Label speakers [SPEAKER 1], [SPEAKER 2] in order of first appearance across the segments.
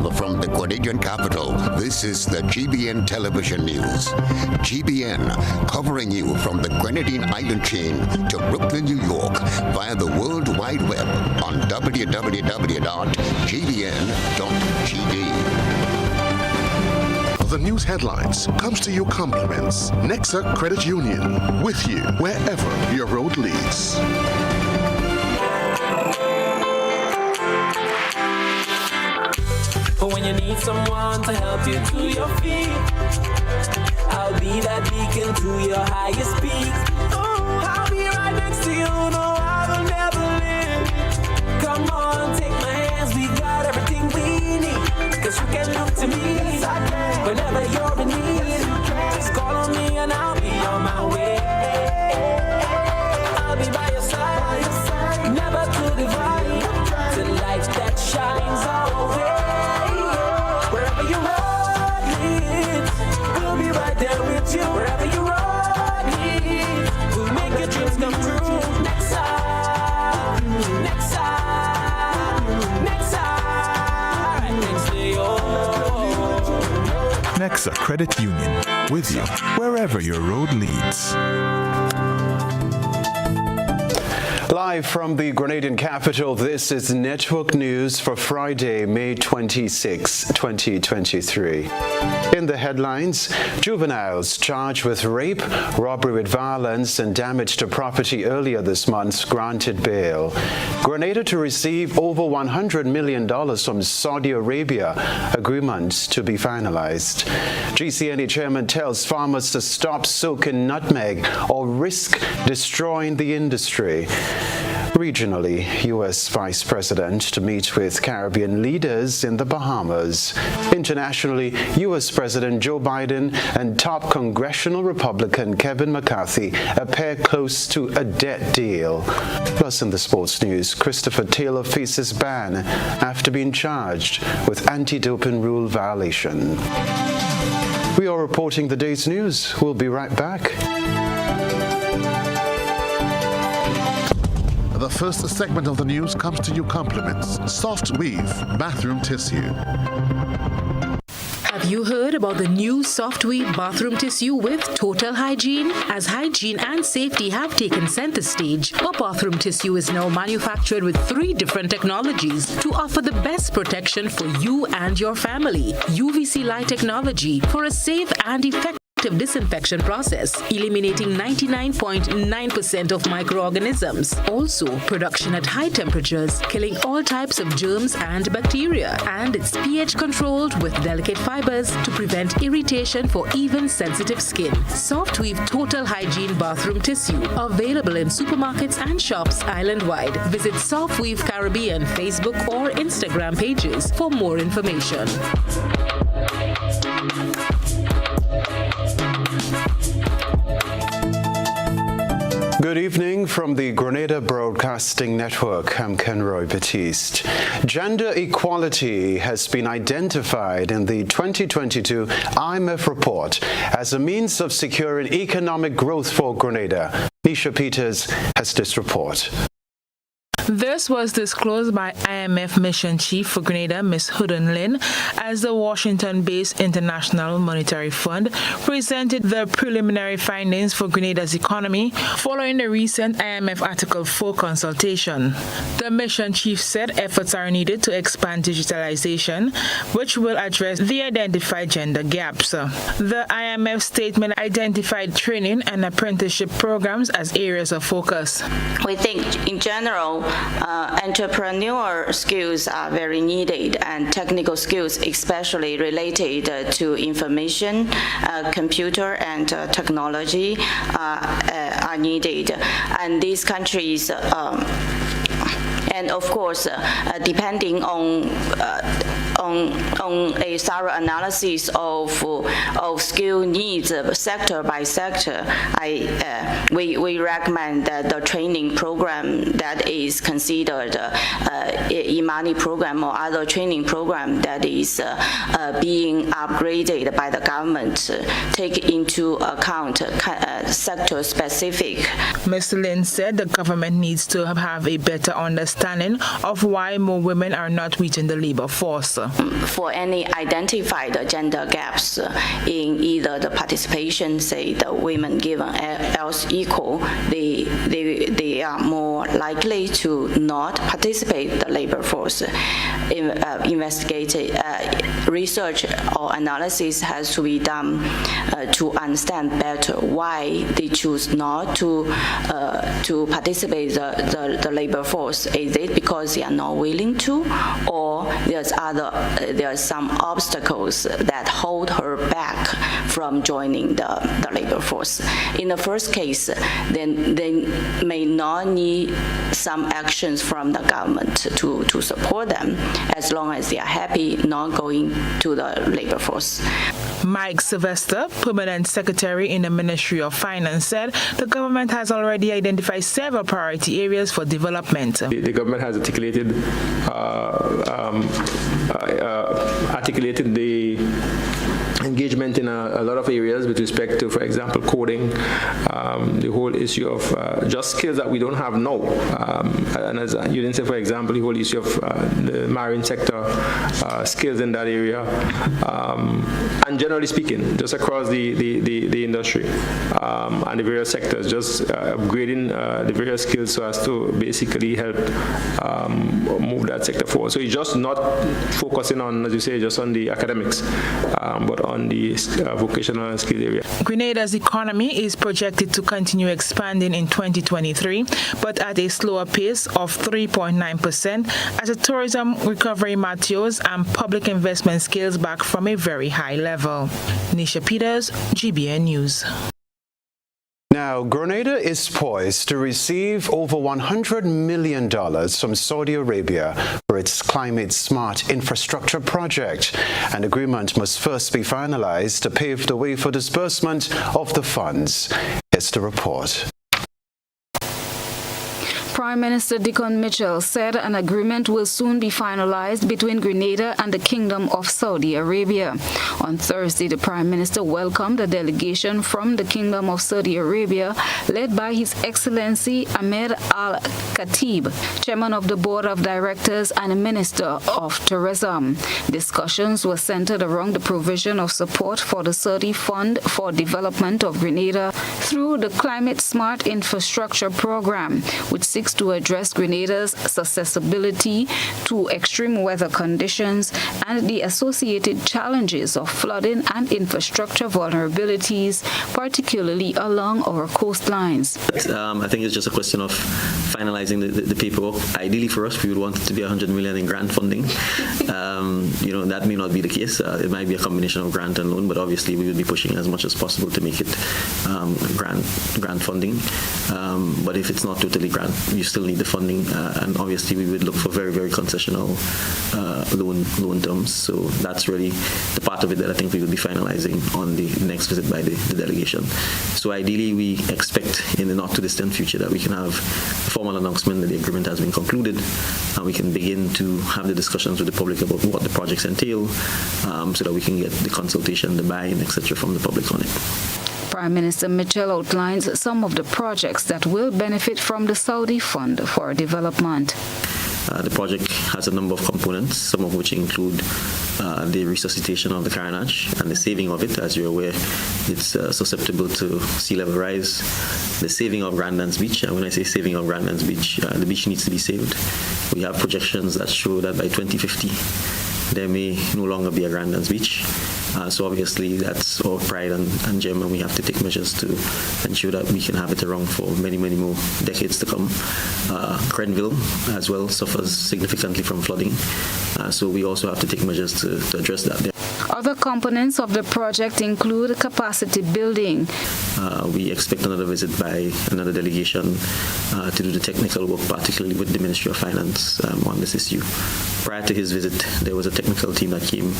[SPEAKER 1] Live from the Grenadian capital, this is the GBN television news. GBN, covering you from the Grenadine Island chain to Brooklyn, New York, via the World Wide Web on www.gbn.gd.
[SPEAKER 2] The news headlines comes to you compliments Nexa Credit Union, with you wherever your road leads.
[SPEAKER 3] When you need someone to help you to your feet, I'll be that beacon to your highest peak. Oh, I'll be right next to you, no, I will never leave. Come on, take my hands, we got everything we need. Cause you can look to me whenever you're in need. Just call on me and I'll be on my way. I'll be by your side, never to divide, the light that shines our way. Wherever you road leads, we'll be right there with you. Wherever you road leads, we'll make your dreams come true. Next time, next time, next time, next to you.
[SPEAKER 4] Nexa Credit Union, with you wherever your road leads.
[SPEAKER 5] Live from the Grenadian capital, this is Network News for Friday, May 26, 2023. In the headlines, juveniles charged with rape, robbery with violence, and damage to property earlier this month granted bail. Grenada to receive over $100 million from Saudi Arabia, agreements to be finalized. GCNA chairman tells farmers to stop soaking nutmeg or risk destroying the industry. Regionally, U.S. Vice President to meet with Caribbean leaders in the Bahamas. Internationally, U.S. President Joe Biden and top congressional Republican Kevin McCarthy appear close to a debt deal. Plus, in the sports news, Christopher Taylor faces ban after being charged with anti-doping rule violation. We are reporting the day's news. We'll be right back.
[SPEAKER 2] The first segment of the news comes to you compliments Soft Weave Bathroom Tissue.
[SPEAKER 6] Have you heard about the new Soft Weave bathroom tissue with total hygiene? As hygiene and safety have taken center stage, our bathroom tissue is now manufactured with 3 different technologies to offer the best protection for you and your family. UVC light technology for a safe and effective disinfection process, eliminating 99.9% of microorganisms. Also, production at high temperatures, killing all types of germs and bacteria. And it's pH controlled with delicate fibers to prevent irritation for even sensitive skin. Soft Weave Total Hygiene Bathroom Tissue, available in supermarkets and shops island-wide. Visit Soft Weave Caribbean Facebook or Instagram pages for more information.
[SPEAKER 5] Good evening from the Grenada Broadcasting Network. I'm Kenroy, Baptiste. Gender equality has been identified in the 2022 IMF report as a means of securing economic growth for Grenada. Nisha Peters has this report.
[SPEAKER 7] This was disclosed by IMF Mission Chief for Grenada, Ms. Hudon Lin, as the Washington-based International Monetary Fund presented the preliminary findings for Grenada's economy following the recent IMF Article 4 consultation. The Mission Chief said efforts are needed to expand digitalization, which will address the identified gender gaps. The IMF statement identified training and apprenticeship programs as areas of focus.
[SPEAKER 8] We think, in general, entrepreneurial skills are very needed, and technical skills, especially related to information, computer, and technology, are needed. And these countries, and of course, depending on a thorough analysis of skill needs sector by sector, we recommend that the training program that is considered Imani program or other training program that is being upgraded by the government take into account sector specific.
[SPEAKER 7] Ms. Lin said the government needs to have a better understanding understanding of why more women are not reaching the labor force.
[SPEAKER 8] For any identified gender gaps in either the participation, say the women given else equal, they are more likely to not participate in the labor force. Investigative research or analysis has to be done to understand better why they choose not to participate in the labor force. Is it because they are not willing to, or there are some obstacles that hold her back from joining the labor force? In the first case, then they may not need some actions from the government to support them, as long as they are happy not going to the labor force.
[SPEAKER 7] Mike Sylvester, Permanent Secretary in the Ministry of Finance, said the government has already identified several priority areas for development.
[SPEAKER 9] The government has articulated the engagement in a lot of areas with respect to, for example, coding, the whole issue of just skills that we don't have now. And as you didn't say, for example, the whole issue of the marine sector, skills in that area, and generally speaking, just across the industry and the various sectors, just upgrading the various skills so as to basically help move that sector forward. So it's just not focusing on, as you say, just on the academics, but on the vocational and skill area.
[SPEAKER 7] Grenada's economy is projected to continue expanding in 2023, but at a slower pace of 3.9% as the tourism recovery matures and public investment scales back from a very high level. Nisha Peters, GBN News.
[SPEAKER 5] Now, Grenada is poised to receive over $100 million from Saudi Arabia for its climate-smart infrastructure project. An agreement must first be finalized to pave the way for disbursement of the funds. Here's the report.
[SPEAKER 10] Prime Minister Dickon Mitchell said an agreement will soon be finalized between Grenada and the Kingdom of Saudi Arabia. On Thursday, the Prime Minister welcomed a delegation from the Kingdom of Saudi Arabia led by His Excellency Ahmed Al Khatib, Chairman of the Board of Directors and Minister of Tourism. Discussions were centered around the provision of support for the Saudi Fund for Development of Grenada through the Climate Smart Infrastructure Program, which seeks to address Grenada's susceptibility to extreme weather conditions and the associated challenges of flooding and infrastructure vulnerabilities, particularly along our coastlines.
[SPEAKER 11] I think it's just a question of finalizing the paperwork. Ideally for us, we would want it to be $100 million in grant funding. That may not be the case. It might be a combination of grant and loan, but obviously we will be pushing as much as possible to make it grant funding. But if it's not totally grant, you still need the funding, and obviously we would look for very, very concessional loan terms. So that's really the part of it that I think we will be finalizing on the next visit by the delegation. So ideally, we expect in the not too distant future that we can have a formal announcement that the agreement has been concluded, and we can begin to have the discussions with the public about what the projects entail, so that we can get the consultation, the buy-in, etc. from the public on it.
[SPEAKER 10] Prime Minister Mitchell outlines some of the projects that will benefit from the Saudi Fund for Development.
[SPEAKER 11] The project has a number of components, some of which include the resuscitation of the Carnage and the saving of it. As you're aware, it's susceptible to sea level rise. The saving of Grandlands Beach, and when I say saving of Grandlands Beach, the beach needs to be saved. We have projections that show that by 2050, there may no longer be a Grandlands Beach. So obviously that's our pride and gem, and we have to take measures to ensure that we can have it around for many, many more decades to come. Crenville as well suffers significantly from flooding, so we also have to take measures to address that.
[SPEAKER 10] Other components of the project include capacity building.
[SPEAKER 11] We expect another visit by another delegation to do the technical work, particularly with the Ministry of Finance on this issue. Prior to his visit, there was a technical team that came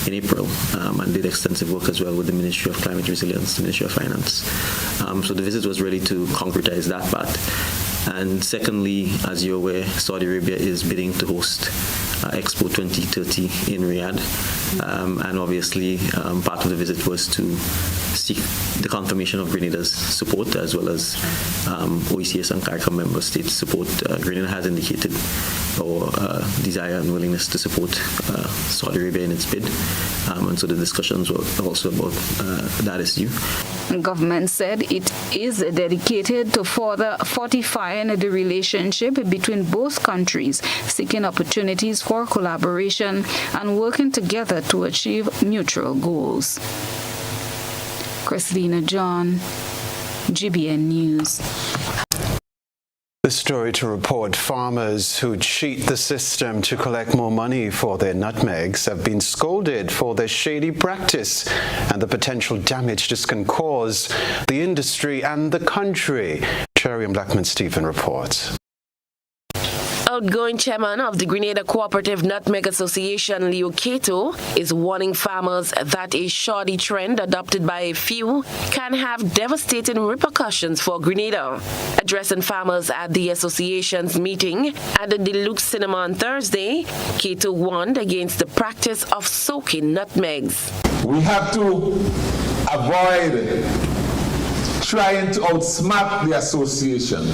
[SPEAKER 11] in April and did extensive work as well with the Ministry of Climate Resilience, the Ministry of Finance. So the visit was really to concretize that part. And secondly, as you're aware, Saudi Arabia is bidding to host Expo 2030 in Riyadh. And obviously, part of the visit was to seek the confirmation of Grenada's support as well as OECS and CARICOM member states' support. Grenada has indicated our desire and willingness to support Saudi Arabia in its bid, and so the discussions were also about that issue.
[SPEAKER 10] The government said it is dedicated to further fortifying the relationship between both countries, seeking opportunities for collaboration and working together to achieve mutual goals. Christina John, GBN News.
[SPEAKER 5] The story to report: farmers who cheat the system to collect more money for their nutmegs have been scolded for their shady practice and the potential damage this can cause the industry and the country. Cherry and Blackman Stephen reports.
[SPEAKER 12] Outgoing chairman of the Grenada Cooperative Nutmeg Association, Leo Cato, is warning farmers that a shoddy trend adopted by a few can have devastating repercussions for Grenada. Addressing farmers at the association's meeting at the Deluxe Cinema on Thursday, Cato warned against the practice of soaking nutmegs.
[SPEAKER 13] We have to avoid trying to outsmart the association.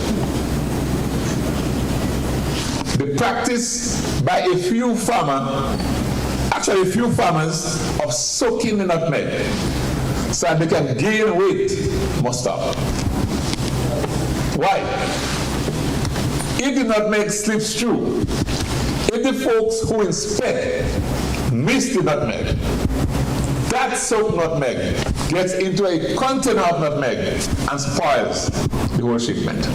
[SPEAKER 13] The practice by a few farmers of soaking the nutmeg so that they can gain weight must stop. Why? If the nutmeg slips through, if the folks who inspect miss the nutmeg, that soaked nutmeg gets into a container of nutmeg and spoils the whole shipment.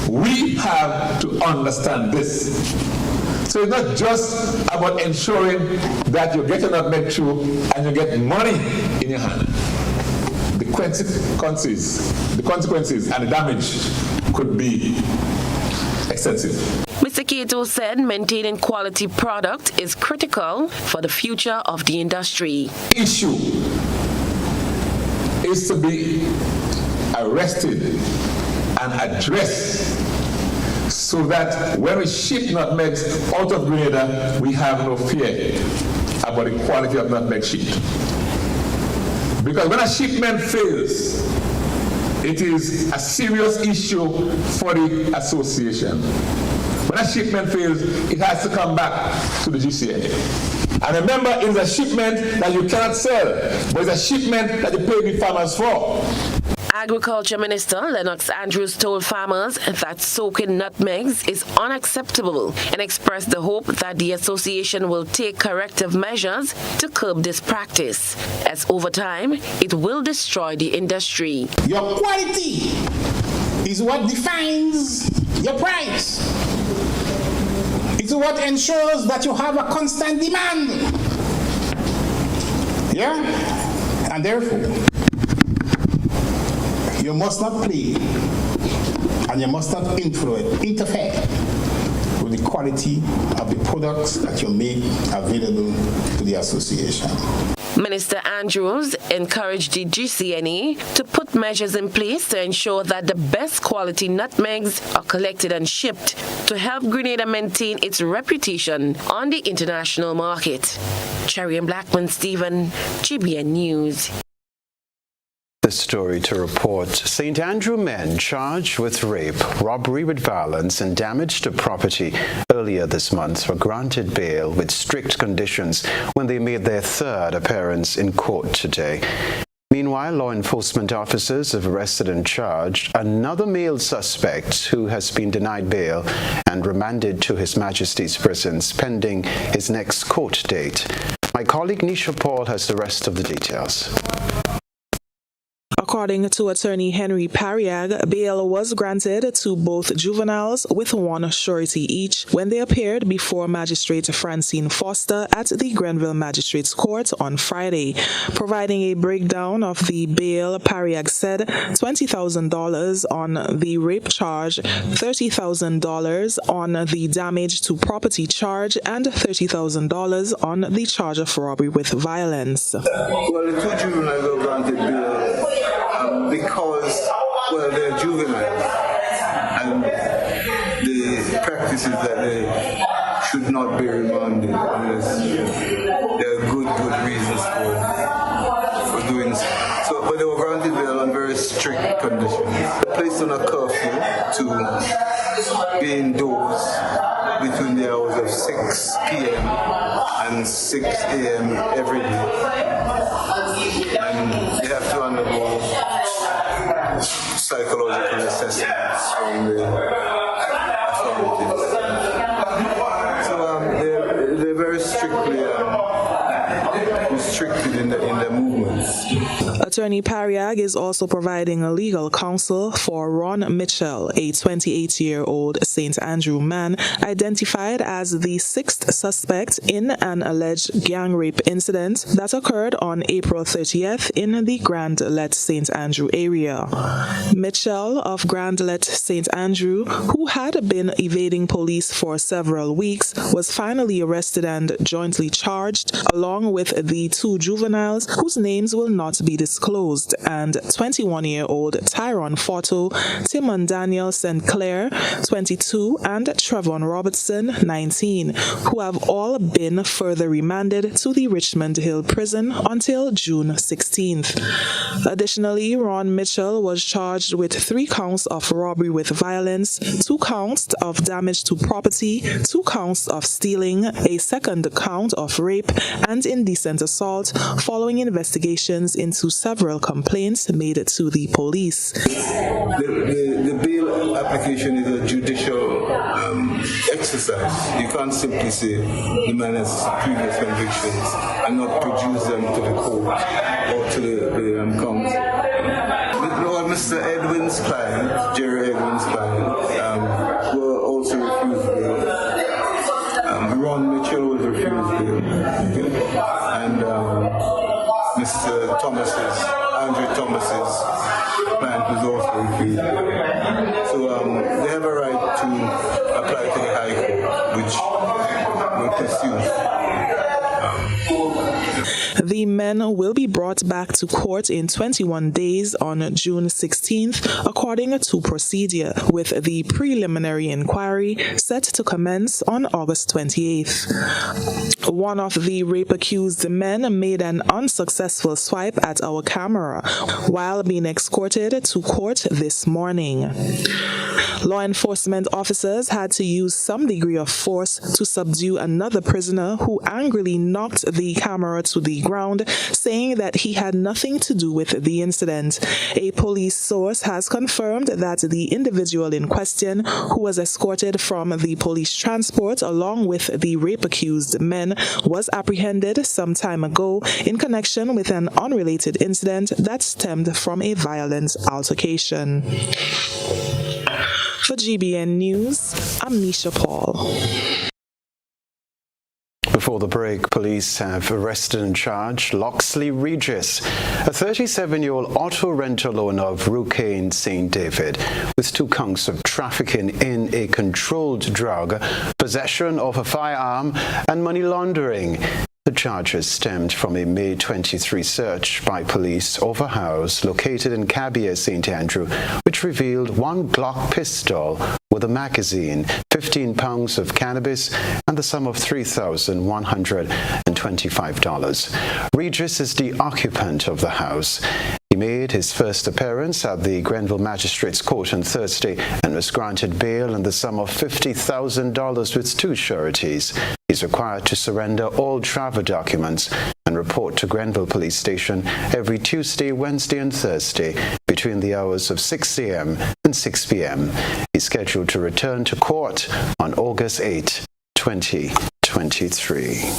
[SPEAKER 13] We have to understand this. So it's not just about ensuring that you get your nutmeg through and you get money in your hand. The consequences and the damage could be extensive.
[SPEAKER 12] Mr. Cato said maintaining quality product is critical for the future of the industry.
[SPEAKER 13] Issue is to be arrested and addressed so that when we ship nutmegs out of Grenada, we have no fear about the quality of nutmeg shipped. Because when a shipment fails, it is a serious issue for the association. When a shipment fails, it has to come back to the GCN. And remember, it's a shipment that you cannot sell, but it's a shipment that you pay the farmers for.
[SPEAKER 12] Agriculture Minister Lennox Andrews told farmers that soaking nutmegs is unacceptable and expressed the hope that the association will take corrective measures to curb this practice, as over time it will destroy the industry.
[SPEAKER 14] Your quality is what defines your price. It's what ensures that you have a constant demand. Yeah? And therefore, you must not play and you must not interfere with the quality of the products that you make available to the association.
[SPEAKER 12] Minister Andrews encouraged the GCNA to put measures in place to ensure that the best quality nutmegs are collected and shipped to help Grenada maintain its reputation on the international market. Cherry and Blackman Stephen, GBN News.
[SPEAKER 5] This story to report: St. Andrew men charged with rape, robbery with violence and damage to property earlier this month were granted bail with strict conditions when they made their third appearance in court today. Meanwhile, law enforcement officers have arrested and charged another male suspect who has been denied bail and remanded to His Majesty's prisons pending his next court date. My colleague Nisha Paul has the rest of the details.
[SPEAKER 7] According to attorney Henry Pariag, bail was granted to both juveniles with one surety each when they appeared before Magistrate Francine Foster at the Grenville Magistrates Court on Friday. Providing a breakdown of the bail, Pariag said $20,000 on the rape charge, $30,000 on the damage to property charge, and $30,000 on the charge of robbery with violence.
[SPEAKER 15] Well, the two juveniles were granted bail because, well, they're juvenile, and the practice is that they should not be remanded unless there are good reasons for doing so. But they were granted bail on very strict conditions. Placed on a curfew to be indoors between the hours of 6 p.m. and 6 a.m. every day. And they have to undergo psychological assessments from the authorities. So they're very strictly restricted in their movements.
[SPEAKER 16] Attorney Pariag is also providing a legal counsel for Ron Mitchell, a 28-year-old St. Andrew man identified as the sixth suspect in an alleged gang rape incident that occurred on April 30th in the Grandlet St. Andrew area. Mitchell of Grandlet St. Andrew, who had been evading police for several weeks, was finally arrested and jointly charged, along with the two juveniles whose names will not be disclosed, and 21-year-old Tyrone Forto, Timon Daniel St. Clair, 22, and Trevon Robertson, 19, who have all been further remanded to the Richmond Hill Prison until June 16th. Additionally, Ron Mitchell was charged with 3 counts of robbery with violence, 2 counts of damage to property, 2 counts of stealing, a second count of rape, and indecent assault, following investigations into several complaints made to the police.
[SPEAKER 15] The bail application is a judicial exercise. You can't simply say the man has previous convictions and not produce them to the court or to the council. Mr. Edwin's client, Jerry Edwin's client, were also refused bail. Ron Mitchell was refused bail. Okay? And Mr. Andrew Thomas's client was also refused bail. So they have a right to apply to the High Court, which will pursue.
[SPEAKER 16] The men will be brought back to court in 21 days on June 16th, according to procedure, with the preliminary inquiry set to commence on August 28th. One of the rape-accused men made an unsuccessful swipe at our camera while being escorted to court this morning. Law enforcement officers had to use some degree of force to subdue another prisoner who angrily knocked the camera to the ground, saying that he had nothing to do with the incident. A police source has confirmed that the individual in question, who was escorted from the police transport along with the rape-accused men, was apprehended some time ago in connection with an unrelated incident that stemmed from a violent altercation. For GBN News, I'm Nisha Paul.
[SPEAKER 5] Before the break, police have arrested and charged Loxley Regis, a 37-year-old auto rental owner of Rucane St. David, with 2 counts of trafficking in a controlled drug, possession of a firearm, and money laundering. The charges stemmed from a May 23 search by police of a house located in Cabia, St. Andrew, which revealed 1 Glock pistol with a magazine, 15 pounds of cannabis, and the sum of $3,125. Regis is the occupant of the house. He made his first appearance at the Grenville Magistrates Court on Thursday and was granted bail in the sum of $50,000 with 2 sureties. He's required to surrender all travel documents and report to Grenville Police Station every Tuesday, Wednesday, and Thursday between the hours of 6 a.m. and 6 p.m. He's scheduled to return to court on August 8, 2023.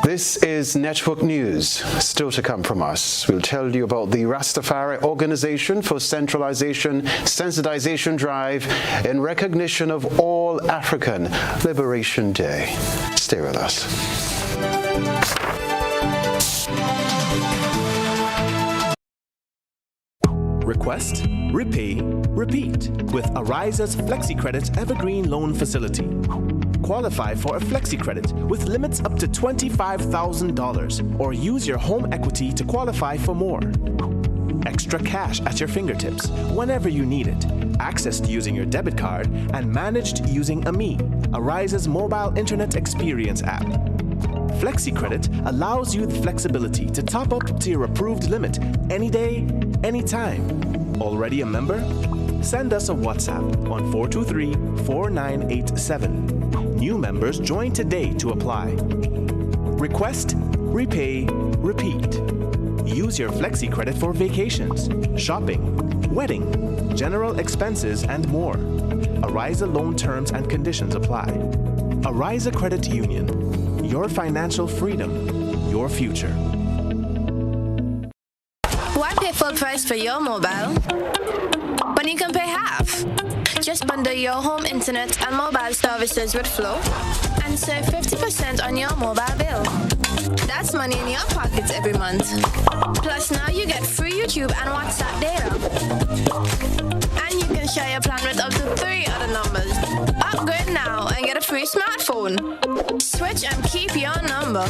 [SPEAKER 5] This is Network News. Still to come from us, we'll tell you about the Rastafari Organization for Centralization Sensitization Drive in recognition of All African Liberation Day. Stay with us.
[SPEAKER 17] Request, repay, repeat with Ariza's FlexiCredit Evergreen Loan Facility. Qualify for a FlexiCredit with limits up to $25,000 or use your home equity to qualify for more. Extra cash at your fingertips whenever you need it, accessed using your debit card, and managed using AMI, Ariza's mobile internet experience app. FlexiCredit allows you the flexibility to top up to your approved limit any day, anytime. Already a member? Send us a WhatsApp on 423-4987. New members join today to apply. Request, repay, repeat. Use your FlexiCredit for vacations, shopping, wedding, general expenses, and more. Ariza loan terms and conditions apply. Ariza Credit Union. Your financial freedom, your future.
[SPEAKER 18] Why pay full price for your mobile when you can pay half? Just bundle your home internet and mobile services with Flow and save 50% on your mobile bill. That's money in your pockets every month. Plus now you get free YouTube and WhatsApp data. And you can share your plan with up to 3 other numbers. Upgrade now and get a free smartphone. Switch and keep your number.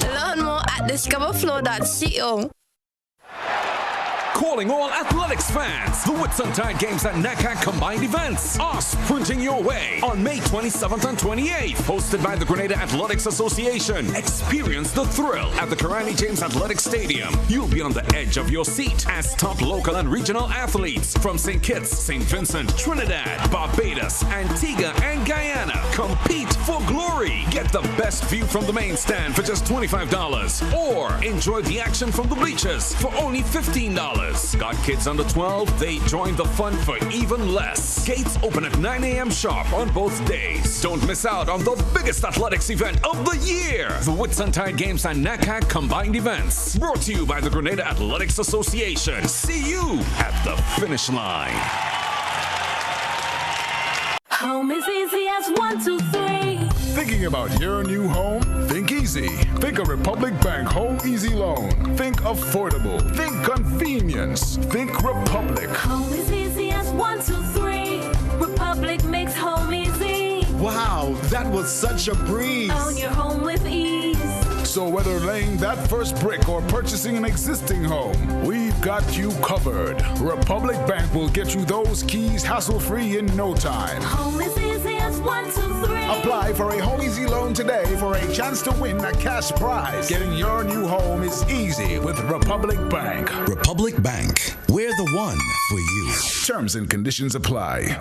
[SPEAKER 18] Learn more at discoverflow.co.
[SPEAKER 19] Calling all athletics fans. The Whitsuntide Games at NACAC combined events are sprinting your way on May 27th and 28th. Hosted by the Grenada Athletics Association. Experience the thrill at the Karani James Athletic Stadium. You'll be on the edge of your seat as top local and regional athletes from St. Kitts, St. Vincent, Trinidad, Barbados, Antigua, and Guyana compete for glory. Get the best view from the main stand for just $25 or enjoy the action from the bleachers for only $15. Got kids under 12? They join the fun for even less. Gates open at 9 a.m. sharp on both days. Don't miss out on the biggest athletics event of the year. The Whitsuntide Games and NACAC combined events. Brought to you by the Grenada Athletics Association. See you at the finish line.
[SPEAKER 3] Home is easy as 1, 2, 3.
[SPEAKER 20] Thinking about your new home? Think easy. Think a Republic Bank Home Easy Loan. Think affordable. Think convenience. Think Republic.
[SPEAKER 3] Home is easy as 1, 2, 3. Republic makes home easy.
[SPEAKER 20] Wow, that was such a breeze.
[SPEAKER 3] Own your home with ease.
[SPEAKER 20] So whether laying that first brick or purchasing an existing home, we've got you covered. Republic Bank will get you those keys hassle-free in no time.
[SPEAKER 3] Home is easy as 1, 2, 3.
[SPEAKER 20] Apply for a Home Easy Loan today for a chance to win a cash prize. Getting your new home is easy with Republic Bank.
[SPEAKER 21] Republic Bank, we're the one for you.
[SPEAKER 20] Terms and conditions apply.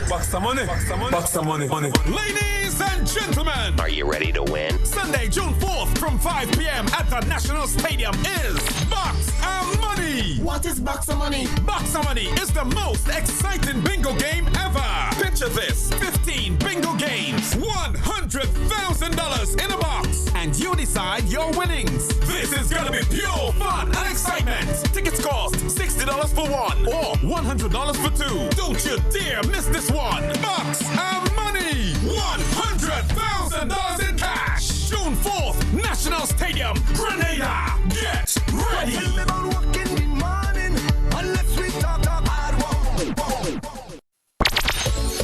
[SPEAKER 19] Box some money. Box some money. Ladies and gentlemen,
[SPEAKER 22] are you ready to win?
[SPEAKER 19] Sunday, June 4th from 5 p.m. at the National Stadium is Box and Money.
[SPEAKER 22] What is Box and Money?
[SPEAKER 19] Box and Money is the most exciting bingo game ever. Picture this: 15 bingo games, $100,000 in a box, and you decide your winnings. This is gonna be pure fun and excitement. Tickets cost $60 for one or $100 for two. Don't you dare miss this one. Box and Money, $100,000 in cash. June 4th, National Stadium, Grenada. Get ready.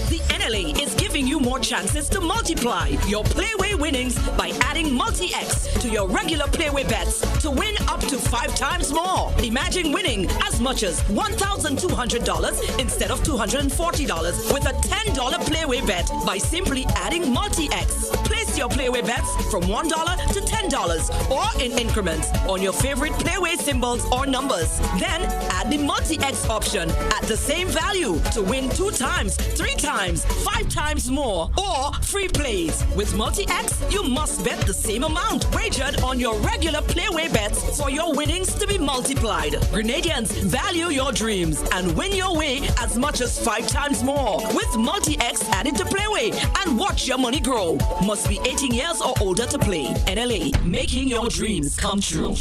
[SPEAKER 23] The NLA is giving you more chances to multiply your Playway winnings by adding Multi-X to your regular Playway bets to win up to 5 times more. Imagine winning as much as $1,200 instead of $240 with a $10 Playway bet by simply adding Multi-X. Place your Playway bets from $1 to $10 or in increments on your favorite Playway symbols or numbers. Then add the Multi-X option at the same value to win 2 times, 3 times, 5 times more, or free plays. With Multi-X, you must bet the same amount wagered on your regular Playway bets for your winnings to be multiplied. Grenadians, value your dreams and win your way as much as 5 times more with Multi-X added to Playway and watch your money grow. Must be 18 years or older to play. NLA, making your dreams come true.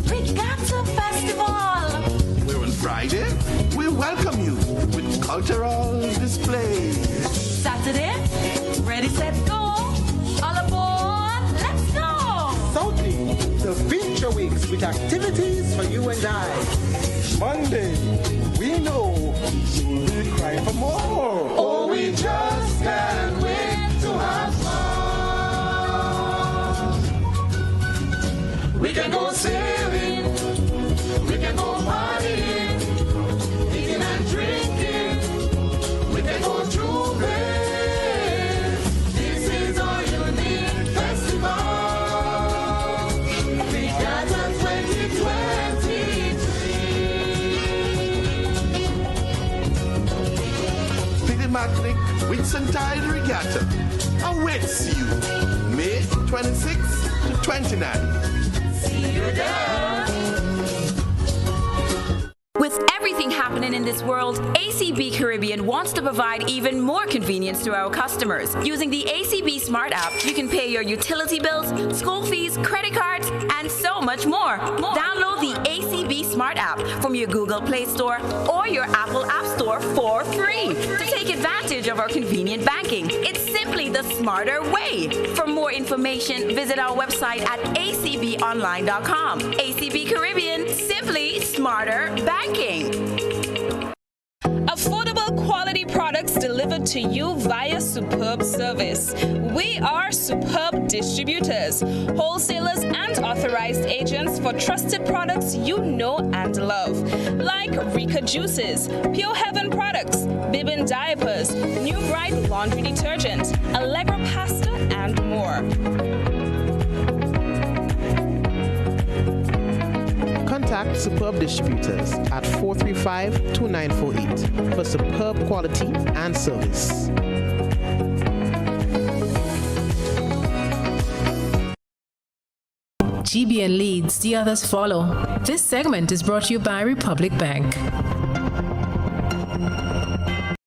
[SPEAKER 3] Regatta Festival.
[SPEAKER 24] We're on Friday. We welcome you with cultural display.
[SPEAKER 3] Saturday, ready, set, go. All aboard, let's go.
[SPEAKER 24] Southie, the feature we
[SPEAKER 1] activities for you and I. Monday, we know we cry for more.
[SPEAKER 3] Oh, we just can't wait to have fun. We can go sailing, we can go partying, eating and drinking, we can go Juve. This is our unique festival. We got a 2023.
[SPEAKER 24] Pidematic Whitsuntide Regatta awaits you May 26th to 29th.
[SPEAKER 3] See you there.
[SPEAKER 2] With everything happening in this world, ACB Caribbean wants to provide even more convenience to our customers. Using the ACB Smart app, you can pay your utility bills, school fees, credit cards, and so much more. Download the ACB Smart app from your Google Play Store or your Apple App Store for free to take advantage of our convenient banking. It's simply the smarter way. For more information, visit our website at acbonline.com. ACB Caribbean, simply smarter banking.
[SPEAKER 4] Affordable quality products delivered to you via Superb Service. We are Superb Distributors, wholesalers and authorized agents for trusted products you know and love, like Rika Juices, Pure Heaven products, Bibbin diapers, New Bright laundry detergent, Allegra pasta, and more.
[SPEAKER 6] Contact Superb Distributors at 435-2948 for superb quality and service.
[SPEAKER 25] GBN leads, the others follow. This segment is brought to you by Republic Bank.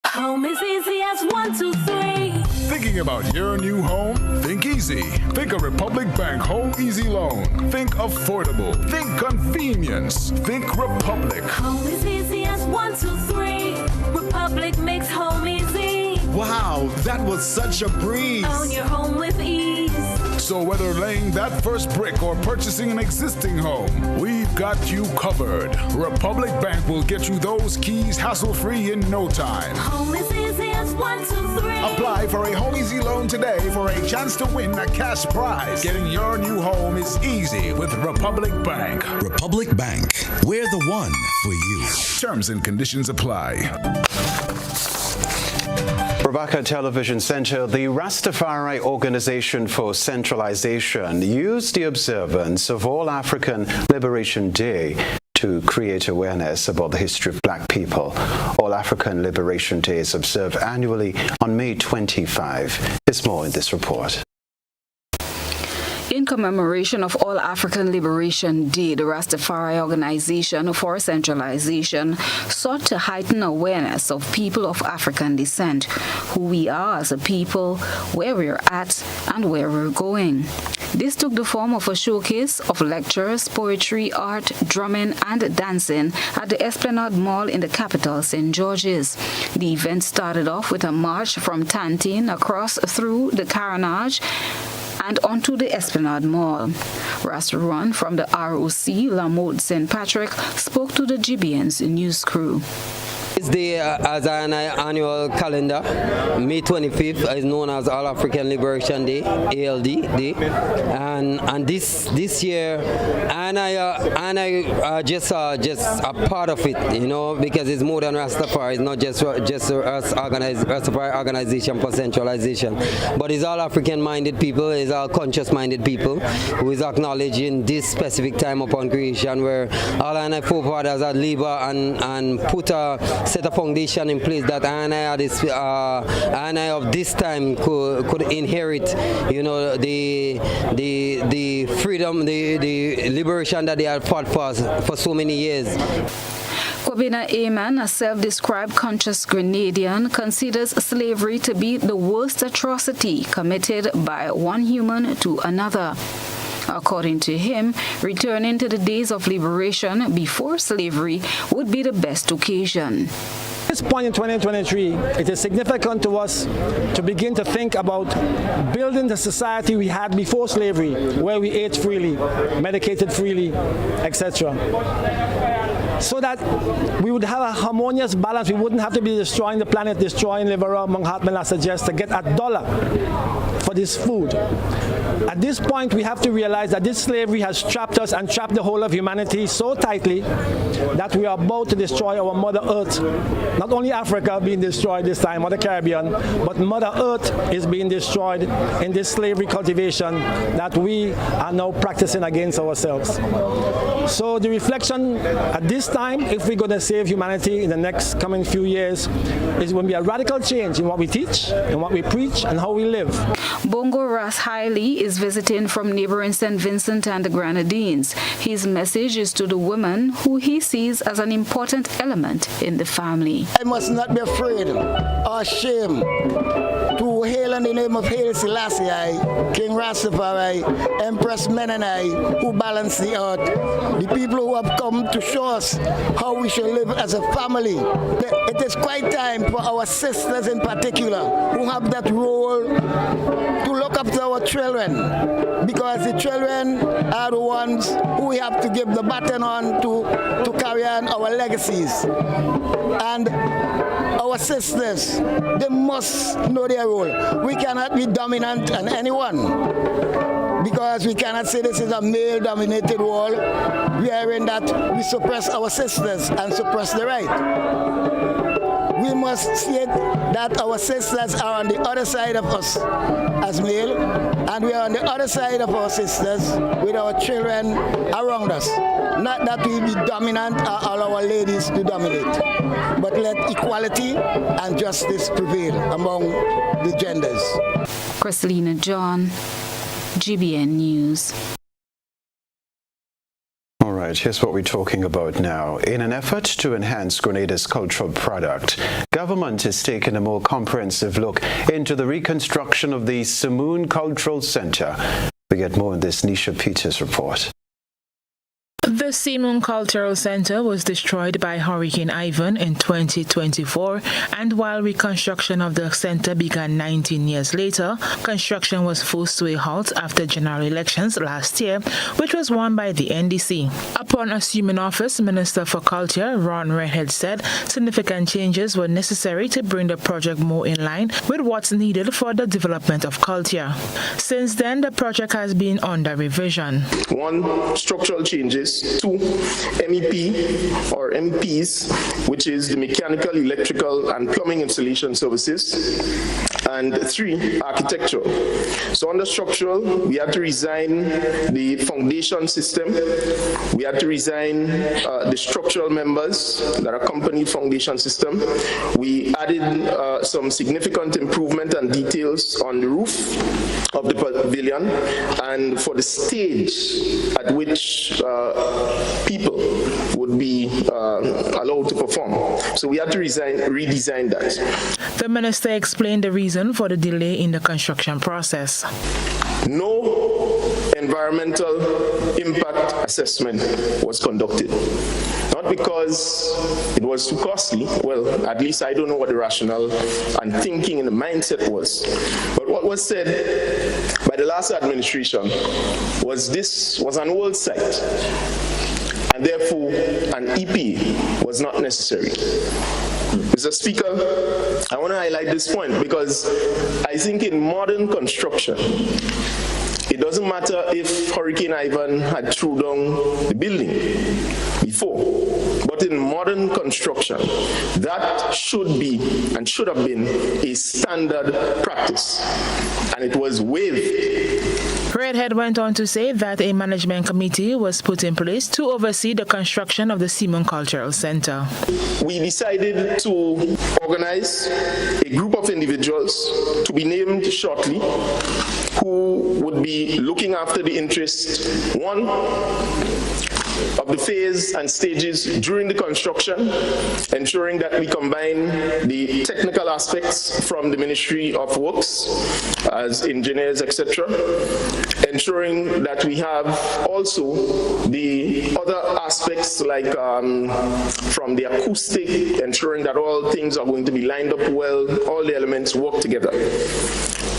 [SPEAKER 3] Home is easy as 1, 2, 3.
[SPEAKER 20] Thinking about your new home? Think easy. Think a Republic Bank Home Easy Loan. Think affordable. Think convenience. Think Republic.
[SPEAKER 3] Home is easy as 1, 2, 3. Republic makes home easy.
[SPEAKER 20] Wow, that was such a breeze.
[SPEAKER 3] Own your home with ease.
[SPEAKER 20] So whether laying that first brick or purchasing an existing home, we've got you covered. Republic Bank will get you those keys hassle-free in no time.
[SPEAKER 3] Home is easy as 1, 2, 3.
[SPEAKER 20] Apply for a Home Easy Loan today for a chance to win a cash prize. Getting your new home is easy with Republic Bank.
[SPEAKER 21] Republic Bank, we're the one for you.
[SPEAKER 20] Terms and conditions apply.
[SPEAKER 5] Rebecca Television Center, the Rastafari Organization for Centralization, used the observance of All African Liberation Day to create awareness about the history of black people. All African Liberation Day is observed annually on May 25. There's more in this report.
[SPEAKER 10] In commemoration of All African Liberation Day, the Rastafari Organization for Centralization sought to heighten awareness of people of African descent, who we are as a people, where we're at, and where we're going. This took the form of a showcase of lectures, poetry, art, drumming, and dancing at the Esplanade Mall in the capital, St. George's. The event started off with a march from Tantine across through the Carnage and onto the Esplanade Mall. Rasta Run from the ROC, Lamotte St. Patrick, spoke to the GBN's news crew.
[SPEAKER 26] This day, as an annual calendar, May 25th is known as All African Liberation Day, ALD Day, and this year, and I just a part of it, you know, because it's more than Rastafari. It's not just us Rastafari Organization for Centralization, but it's all African-minded people, it's all conscious-minded people who is acknowledging this specific time upon creation, where all our forefathers had labor and put a set a foundation in place that I of this time could inherit, you know, the freedom, the liberation that they had fought for so many years.
[SPEAKER 10] Kwabena Aman, a self-described conscious Grenadian, considers slavery to be the worst atrocity committed by one human to another. According to him, returning to the days of liberation before slavery would be the best occasion.
[SPEAKER 8] this point in 2023, it is significant to us to begin to think about building the society we had before slavery, where we ate freely, medicated freely, etc. So that we would have a harmonious balance. We wouldn't have to be destroying the planet, destroying liver, Mahatma suggests, to get $1 for this food. At this point, we have to realize that this slavery has trapped us and trapped the whole of humanity so tightly that we are about to destroy our Mother Earth. Not only Africa being destroyed this time, or the Caribbean, but Mother Earth is being destroyed in this slavery cultivation that we are now practicing against ourselves. So the reflection at this time, if we're going to save humanity in the next coming few years, is going to be a radical change in what we teach, in what we preach, and how we live.
[SPEAKER 10] Bongo Ras Hailey is visiting from neighboring St. Vincent and the Grenadines. His message is to the woman who he sees as an important element in the family.
[SPEAKER 9] I must not be afraid or ashamed to hail in the name of Haile Selassie, King Rastafari, Empress Menenai, who balance the earth. The people who have come to show us how we should live as a family. It is quite time for our sisters in particular who have that role to look up to our children, because the children are the ones who we have to give the baton on to carry on our legacies. And our sisters, they must know their role. We cannot be dominant on anyone, because we cannot say this is a male-dominated world, wherein that we suppress our sisters and suppress the right. We must state that our sisters are on the other side of us as male, and we are on the other side of our sisters with our children around us. Not that we be dominant or allow our ladies to dominate, but let equality and justice prevail among the genders.
[SPEAKER 10] Christelina John, GBN News.
[SPEAKER 5] All right, here's what we're talking about now. In an effort to enhance Grenada's cultural product, government is taking a more comprehensive look into the reconstruction of the Simoon Cultural Center. We get more in this Nisha Peters report.
[SPEAKER 7] The Simoon Cultural Center was destroyed by Hurricane Ivan in 2024, and while reconstruction of the center began 19 years later, construction was forced to a halt after general elections last year, which was won by the NDC. Upon assuming office, Minister for Culture Ron Redhead said significant changes were necessary to bring the project more in line with what's needed for the development of culture. Since then, the project has been under revision.
[SPEAKER 11] 1. Structural changes. 2. MEP or MPs, which is the mechanical, electrical, and plumbing installation services. And 3. Architecture. So under structural, we had to resign the foundation system. We had to resign the structural members that accompany foundation system. We added some significant improvement and details on the roof of the pavilion and for the stage at which people would be allowed to perform. So we had to redesign that.
[SPEAKER 7] The minister explained the reason for the delay in the construction process.
[SPEAKER 11] No environmental impact assessment was conducted. Not because it was too costly, well, at least I don't know what the rationale and thinking and the mindset was. But what was said by the last administration was this was an old site, and therefore an EP was not necessary. Mr. Speaker, I want to highlight this point because I think in modern construction, it doesn't matter if Hurricane Ivan had thrown down the building before, but in modern construction, that should be and should have been a standard practice, and it was waived.
[SPEAKER 7] Redhead went on to say that a management committee was put in place to oversee the construction of the Simoon Cultural Center.
[SPEAKER 11] We decided to organize a group of individuals to be named shortly who would be looking after the interests, 1, of the phase and stages during the construction, ensuring that we combine the technical aspects from the Ministry of Works as engineers, etc., ensuring that we have also the other aspects like from the acoustic, ensuring that all things are going to be lined up well, all the elements work together,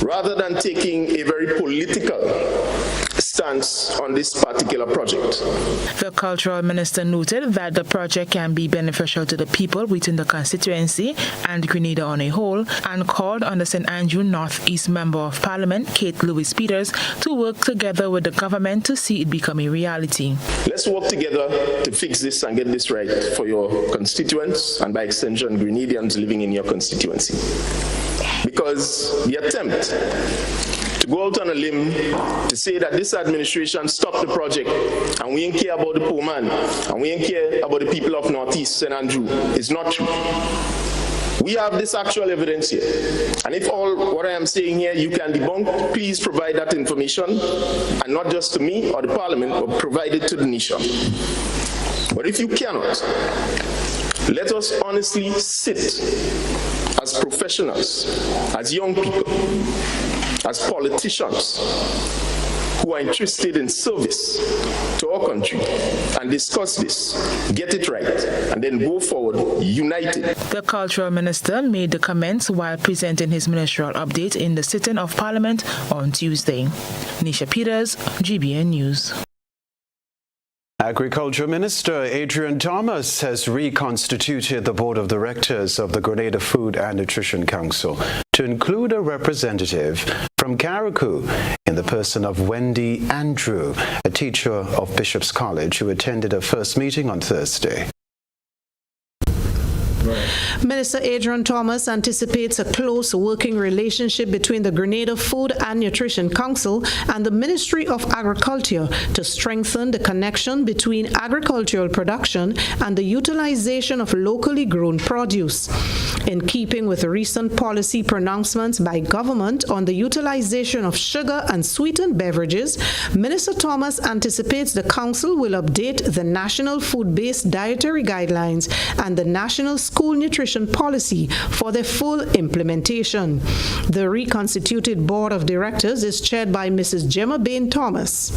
[SPEAKER 11] rather than taking a very political stance on this particular project.
[SPEAKER 7] The Cultural Minister noted that the project can be beneficial to the people within the constituency and Grenada on a whole, and called on the St. Andrew North East Member of Parliament, Kate Lewis Peters, to work together with the government to see it become a reality.
[SPEAKER 11] Let's work together to fix this and get this right for your constituents and by extension Grenadians living in your constituency. Because the attempt to go out on a limb to say that this administration stopped the project and we ain't care about the poor man and we ain't care about the people of Northeast St. Andrew is not true. We have this actual evidence here. And if all what I am saying here you can debunk, please provide that information, and not just to me or the Parliament, but provide it to the nation. But if you cannot, let us honestly sit as professionals, as young people, as politicians who are interested in service to our country and discuss this, get it right, and then go forward united.
[SPEAKER 7] The Cultural Minister made the comments while presenting his ministerial update in the sitting of Parliament on Tuesday. Nisha Peters, GBN News.
[SPEAKER 5] Agriculture Minister Adrian Thomas has reconstituted the Board of Directors of the Grenada Food and Nutrition Council to include a representative from Carriacou in the person of Wendy Andrew, a teacher of Bishop's College who attended a first meeting on Thursday.
[SPEAKER 12] Minister Adrian Thomas anticipates a close working relationship between the Grenada Food and Nutrition Council and the Ministry of Agriculture to strengthen the connection between agricultural production and the utilization of locally grown produce. In keeping with recent policy pronouncements by government on the utilization of sugar and sweetened beverages, Minister Thomas anticipates the Council will update the National Food-Based Dietary Guidelines and the National School Nutrition Policy for their full implementation. The reconstituted Board of Directors is chaired by Mrs. Gemma Bain Thomas.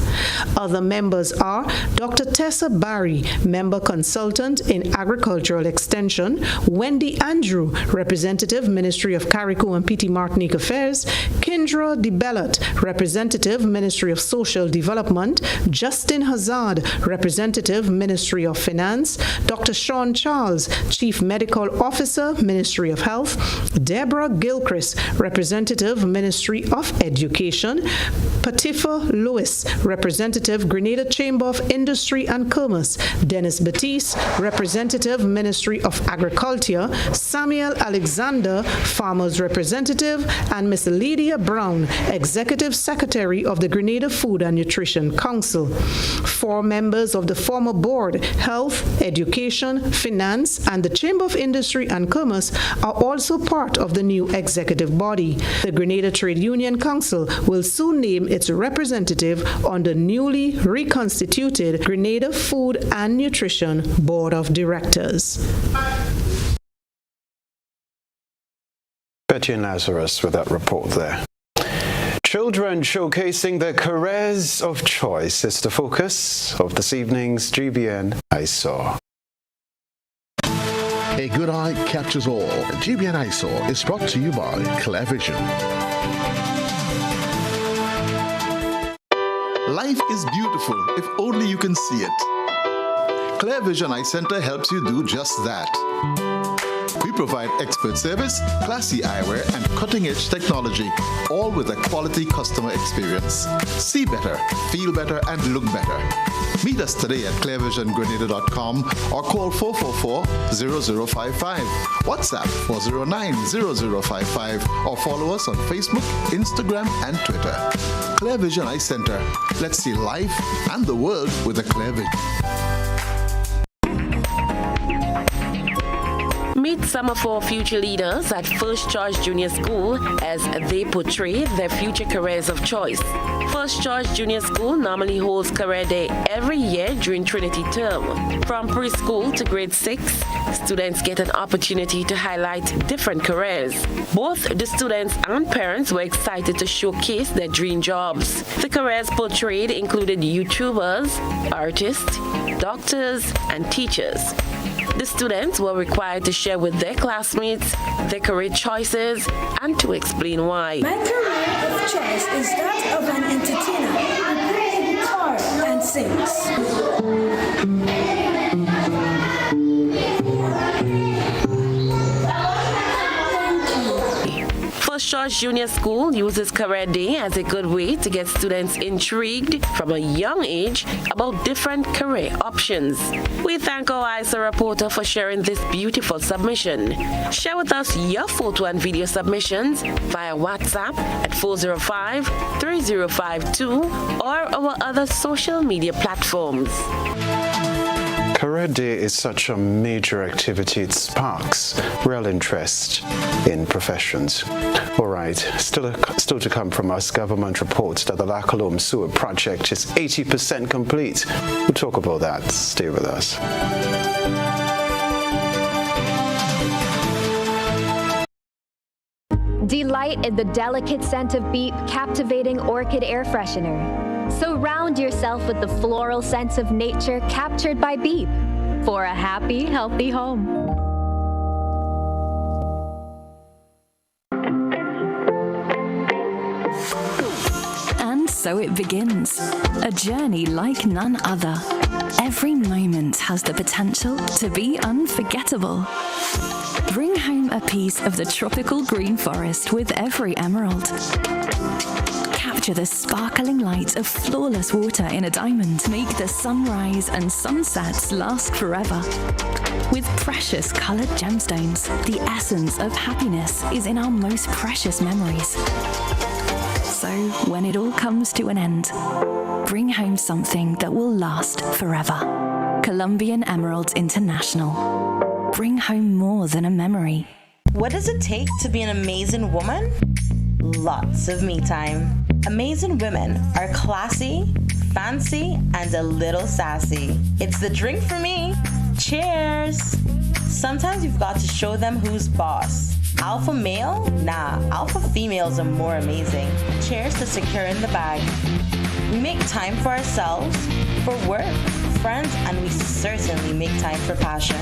[SPEAKER 12] Other members are Dr. Tessa Barry, Member Consultant in Agricultural Extension, Wendy Andrew, Representative, Ministry of Carriacou and Petite Martinique Affairs, Kendra DeBellot, Representative, Ministry of Social Development, Justin Hazard, Representative, Ministry of Finance, Dr. Sean Charles, Chief Medical Officer, Ministry of Health, Deborah Gilchrist, Representative, Ministry of Education, Patifa Lewis, Representative, Grenada Chamber of Industry and Commerce, Dennis Baptiste, Representative, Ministry of Agriculture, Samuel Alexander, Farmers Representative, and Ms. Lydia Brown, Executive Secretary of the Grenada Food and Nutrition Council. 4 members of the former board, Health, Education, Finance, and the Chamber of Industry and Commerce are also part of the new executive body. The Grenada Trade Union Council will soon name its representative on the newly reconstituted Grenada Food and Nutrition Board of Directors.
[SPEAKER 5] Betty and Lazarus with that report there. Children showcasing their careers of choice is the focus of this evening's GBN I Saw.
[SPEAKER 13] A good eye catches all. GBN I Saw is brought to you by Clear Vision.
[SPEAKER 24] Life is beautiful if only you can see it. Clear Vision Eye Center helps you do just that. We provide expert service, classy eyewear, and cutting-edge technology, all with a quality customer experience. See better, feel better, and look better. Meet us today at clearvisiongrenada.com or call 444-0055, WhatsApp 409-0055, or follow us on Facebook, Instagram, and Twitter. Clear Vision Eye Center. Let's see life and the world with a clear vision.
[SPEAKER 7] Meet
[SPEAKER 14] with some of our future leaders at First Choice Junior School as they portray their future careers of choice. First Choice Junior School normally holds Career Day every year during Trinity term. From preschool to grade 6, students get an opportunity to highlight different careers. Both the students and parents were excited to showcase their dream jobs. The careers portrayed included YouTubers, artists, doctors, and teachers. The students were required to share with their classmates their career choices and to explain why.
[SPEAKER 15] My career of choice is that of an entertainer who plays guitar and sings.
[SPEAKER 14] First Choice Junior School uses Career Day as a good way to get students intrigued from a young age about different career options. We thank our ISA reporter for sharing this beautiful submission. Share with us your photo and video submissions via WhatsApp at 405-3052 or our other social media platforms.
[SPEAKER 5] Career Day is such a major activity. It sparks real interest in professions. All right, still to come from us, government reports that the Lakalom sewer project is 80% complete. We'll talk about that. Stay with us.
[SPEAKER 16] Delight in the delicate scent of Beep captivating orchid air freshener. Surround yourself with the floral scents of nature captured by Beep for a happy, healthy home.
[SPEAKER 17] And so it begins, a journey like none other. Every moment has the potential to be unforgettable. Bring home a piece of the tropical green forest with every emerald. Capture the sparkling light of flawless water in a diamond. Make the sunrise and sunsets last forever. With precious colored gemstones, the essence of happiness is in our most precious memories. So when it all comes to an end, bring home something that will last forever. Colombian Emeralds International. Bring home more than a memory.
[SPEAKER 18] What does it take to be an amazing woman? Lots of me time. Amazing women are classy, fancy, and a little sassy. It's the drink for me. Cheers! Sometimes you've got to show them who's boss. Alpha male? Nah, alpha females are more amazing. Cheers to securing the bag. We make time for ourselves, for work, friends, and we certainly make time for passion.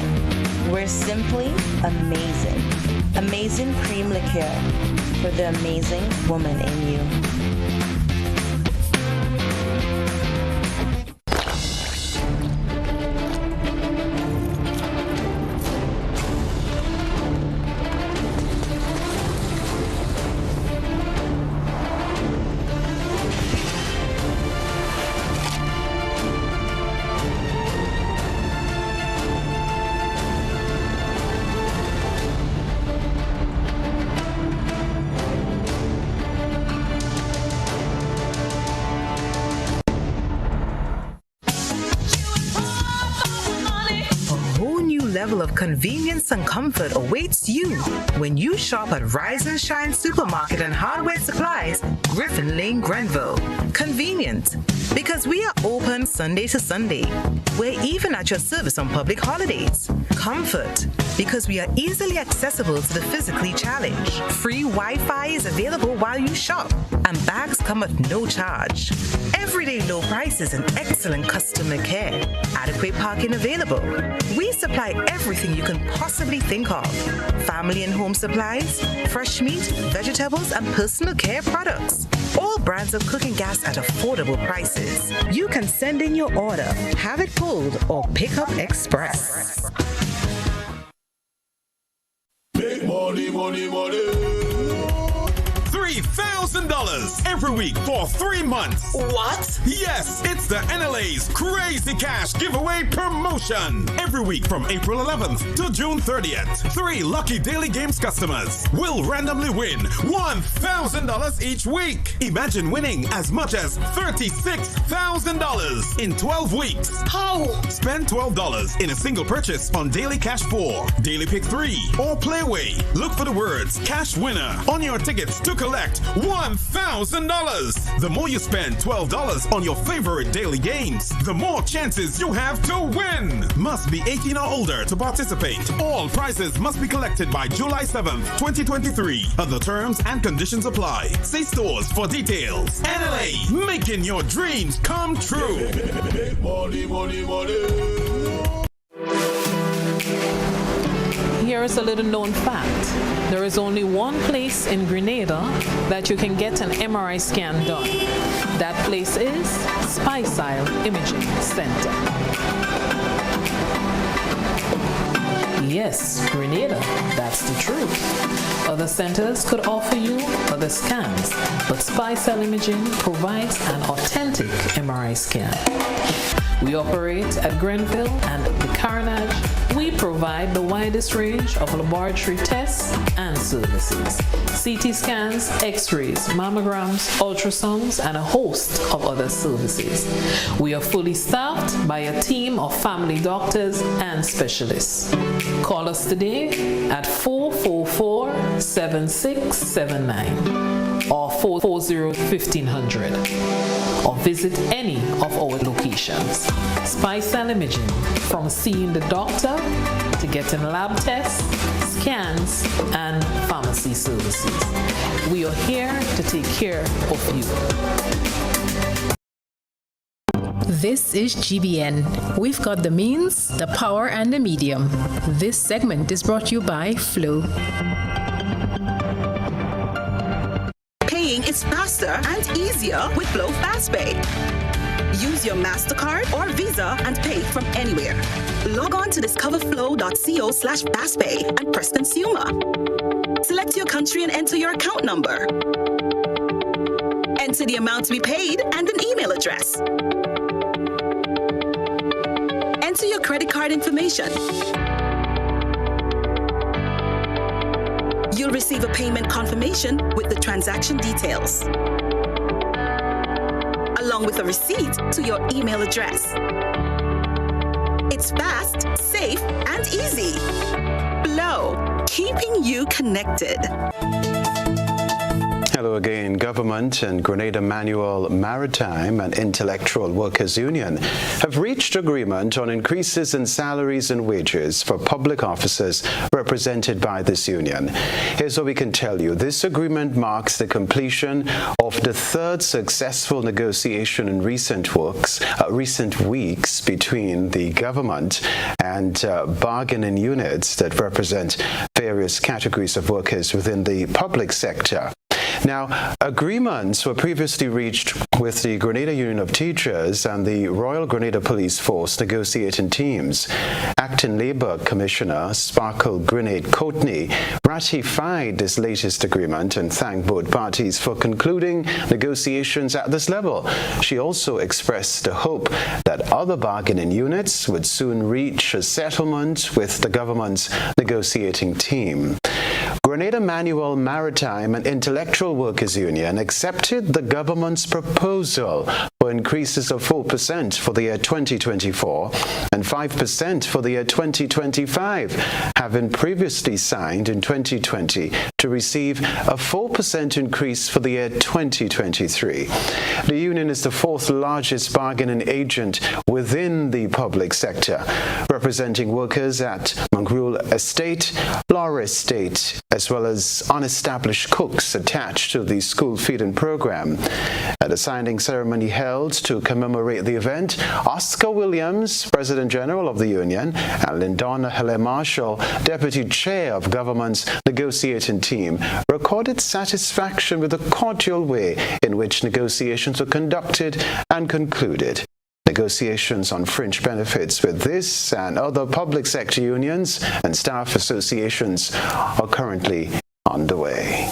[SPEAKER 18] We're simply amazing. Amazing cream liqueur for the amazing woman in you.
[SPEAKER 22] Level of convenience and comfort awaits you when you shop at Rise and Shine Supermarket and Hardware Supplies, Griffin Lane, Grenville. Convenient, because we are open Sunday to Sunday. We're even at your service on public holidays. Comfort, because we are easily accessible to the physically challenged. Free Wi-Fi is available while you shop, and bags come at no charge. Everyday low prices and excellent customer care. Adequate parking available. We supply everything you can possibly think of. Family and home supplies, fresh meat, vegetables, and personal care products. All brands of cooking gas at affordable prices. You can send in your order, have it pulled, or pick up express.
[SPEAKER 27] Big money, money, money.
[SPEAKER 19] 3,000 $1,000 every week for 3 months.
[SPEAKER 1] What?
[SPEAKER 19] Yes, it's the NLA's Crazy Cash Giveaway Promotion. Every week from April 11th to June 30th, 3 lucky Daily Games customers will randomly win $1,000 each week. Imagine winning as much as $36,000 in 12 weeks.
[SPEAKER 1] How?
[SPEAKER 19] Spend $12 in a single purchase on Daily Cash 4, Daily Pick 3, or Playway. Look for the words Cash Winner on your tickets to collect $1,000. The more you spend $12 on your favorite daily games, the more chances you have to win. Must be 18 or older to participate. All prizes must be collected by July 7th, 2023. Other terms and conditions apply. See stores for details. NLA, making your dreams come true.
[SPEAKER 2] Here is a little known fact. There is only one place in Grenada that you can get an MRI scan done. That place is Speyside Imaging Center. Yes, Grenada, that's the truth. Other centers could offer you other scans, but Speyside Imaging provides an authentic MRI scan. We operate at Grenville and the Carnage. We provide the widest range of laboratory tests and services. CT scans, x-rays, mammograms, ultrasounds, and a host of other services. We are fully staffed by a team of family doctors and specialists. Call us today at 444-7679 or 440-1500 or visit any of our locations. Speyside Imaging, from seeing the doctor to getting lab tests, scans, and pharmacy services. We are here to take care of you.
[SPEAKER 4] This is GBN. We've got the means, the power, and the medium. This segment is brought to you by Flow.
[SPEAKER 1] Paying is faster and easier with Flow FastPay. Use your MasterCard or Visa and pay from anywhere. Log on to discoverflow.co/fastpay and press Consumer. Select your country and enter your account number. Enter the amount to be paid and an email address. Enter your credit card information. You'll receive a payment confirmation with the transaction details, along with a receipt to your email address. It's fast, safe, and easy. Flow, keeping you connected.
[SPEAKER 5] Hello again. Government and Grenada Manual Maritime and Intellectual Workers Union have reached agreement on increases in salaries and wages for public officers represented by this union. Here's what we can tell you. This agreement marks the completion of the third successful negotiation in recent weeks between the government and bargaining units that represent various categories of workers within the public sector. Now, agreements were previously reached with the Grenada Union of Teachers and the Royal Grenada Police Force negotiating teams. Acting Labour Commissioner Sparkle Grenade-Courtney ratified this latest agreement and thanked both parties for concluding negotiations at this level. She also expressed the hope that other bargaining units would soon reach a settlement with the government's negotiating team. Grenada Manual Maritime and Intellectual Workers Union accepted the government's proposal for increases of 4% for the year 2024 and 5% for the year 2025, having previously signed in 2020 to receive a 4% increase for the year 2023. The union is the fourth largest bargaining agent within the public sector, representing workers at Mongrel Estate, Laura Estate, as well as unestablished cooks attached to the school feeding program. At a signing ceremony held to commemorate the event, Oscar Williams, President General of the union, and Lindona Hele Marshall, Deputy Chair of government's negotiating team, recorded satisfaction with the cordial way in which negotiations were conducted and concluded. Negotiations on fringe benefits with this and other public sector unions and staff associations are currently underway.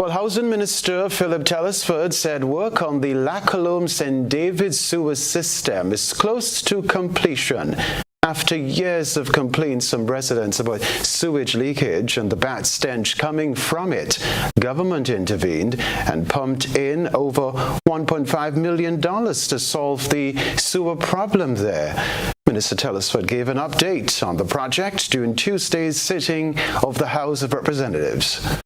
[SPEAKER 5] Well, Housing Minister Philip Telesford said work on the Lackalome St. David's sewer system is close to completion. After years of complaints from residents about sewage leakage and the bad stench coming from it, government intervened and pumped in over $1.5 million to solve the sewer problem there. Minister Telesford gave an update on the project during Tuesday's sitting of the House of Representatives.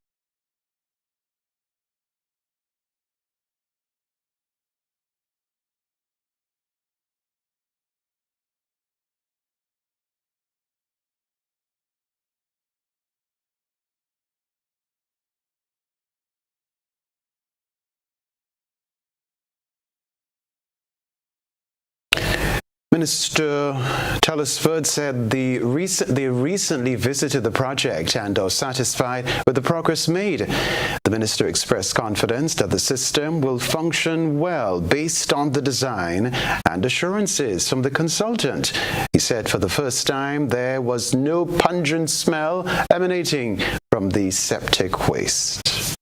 [SPEAKER 5] Minister Telesford said they recently visited the project and are satisfied with the progress made. The minister expressed confidence that the system will function well based on the design and assurances from the consultant. He said for the first time there was no pungent smell emanating from the septic waste.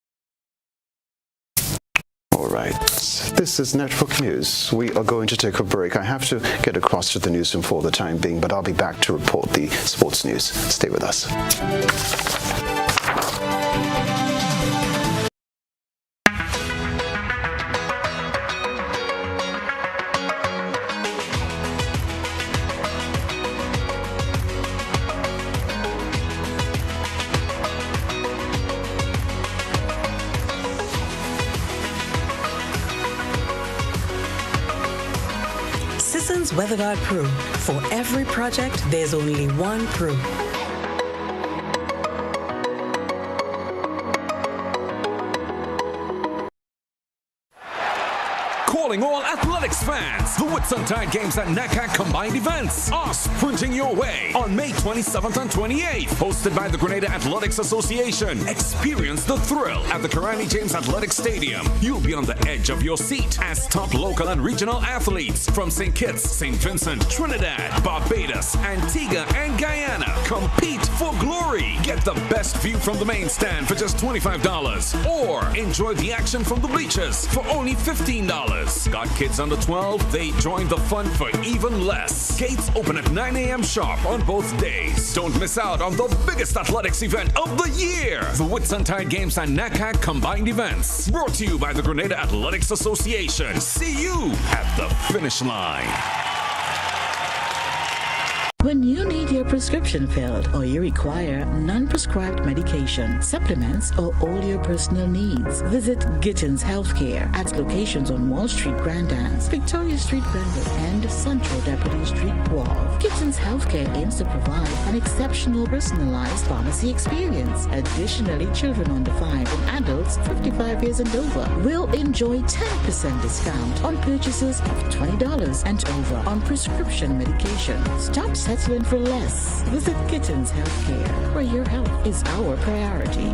[SPEAKER 5] All right, this is Network News. We are going to take a break. I have to get across to the newsroom for the time being, but I'll be back to report the sports news. Stay with us.
[SPEAKER 3] WeatherGuard Pro. For every project, there's only one Pro.
[SPEAKER 19] Calling all athletics fans. The Whitsuntide Games at NACAC combined events are sprinting your way on May 27th and 28th. Hosted by the Grenada Athletics Association. Experience the thrill at the Karani James Athletic Stadium. You'll be on the edge of your seat as top local and regional athletes from St. Kitts, St. Vincent, Trinidad, Barbados, Antigua, and Guyana compete for glory. Get the best view from the main stand for just $25 or enjoy the action from the bleachers for only $15. Got kids under 12? They join the fun for even less. Gates open at 9 a.m. sharp on both days. Don't miss out on the biggest athletics event of the year. The Whitsuntide Games and NACAC combined events. Brought to you by the Grenada Athletics Association. See you at the finish line.
[SPEAKER 6] When you need your prescription filled or you require non-prescribed medication, supplements, or all your personal needs, visit Gittins Healthcare at locations on Wall Street, Grand Anse, Victoria Street, Grenville, and Central Deputy Street, Wharf. Gittins Healthcare aims to provide an exceptional personalized pharmacy experience. Additionally, children under 5 and adults 55 years and over will enjoy 10% discount on purchases of $20 and over on prescription medication. Stop settling for less. Visit Gittins Healthcare, where your health is our priority.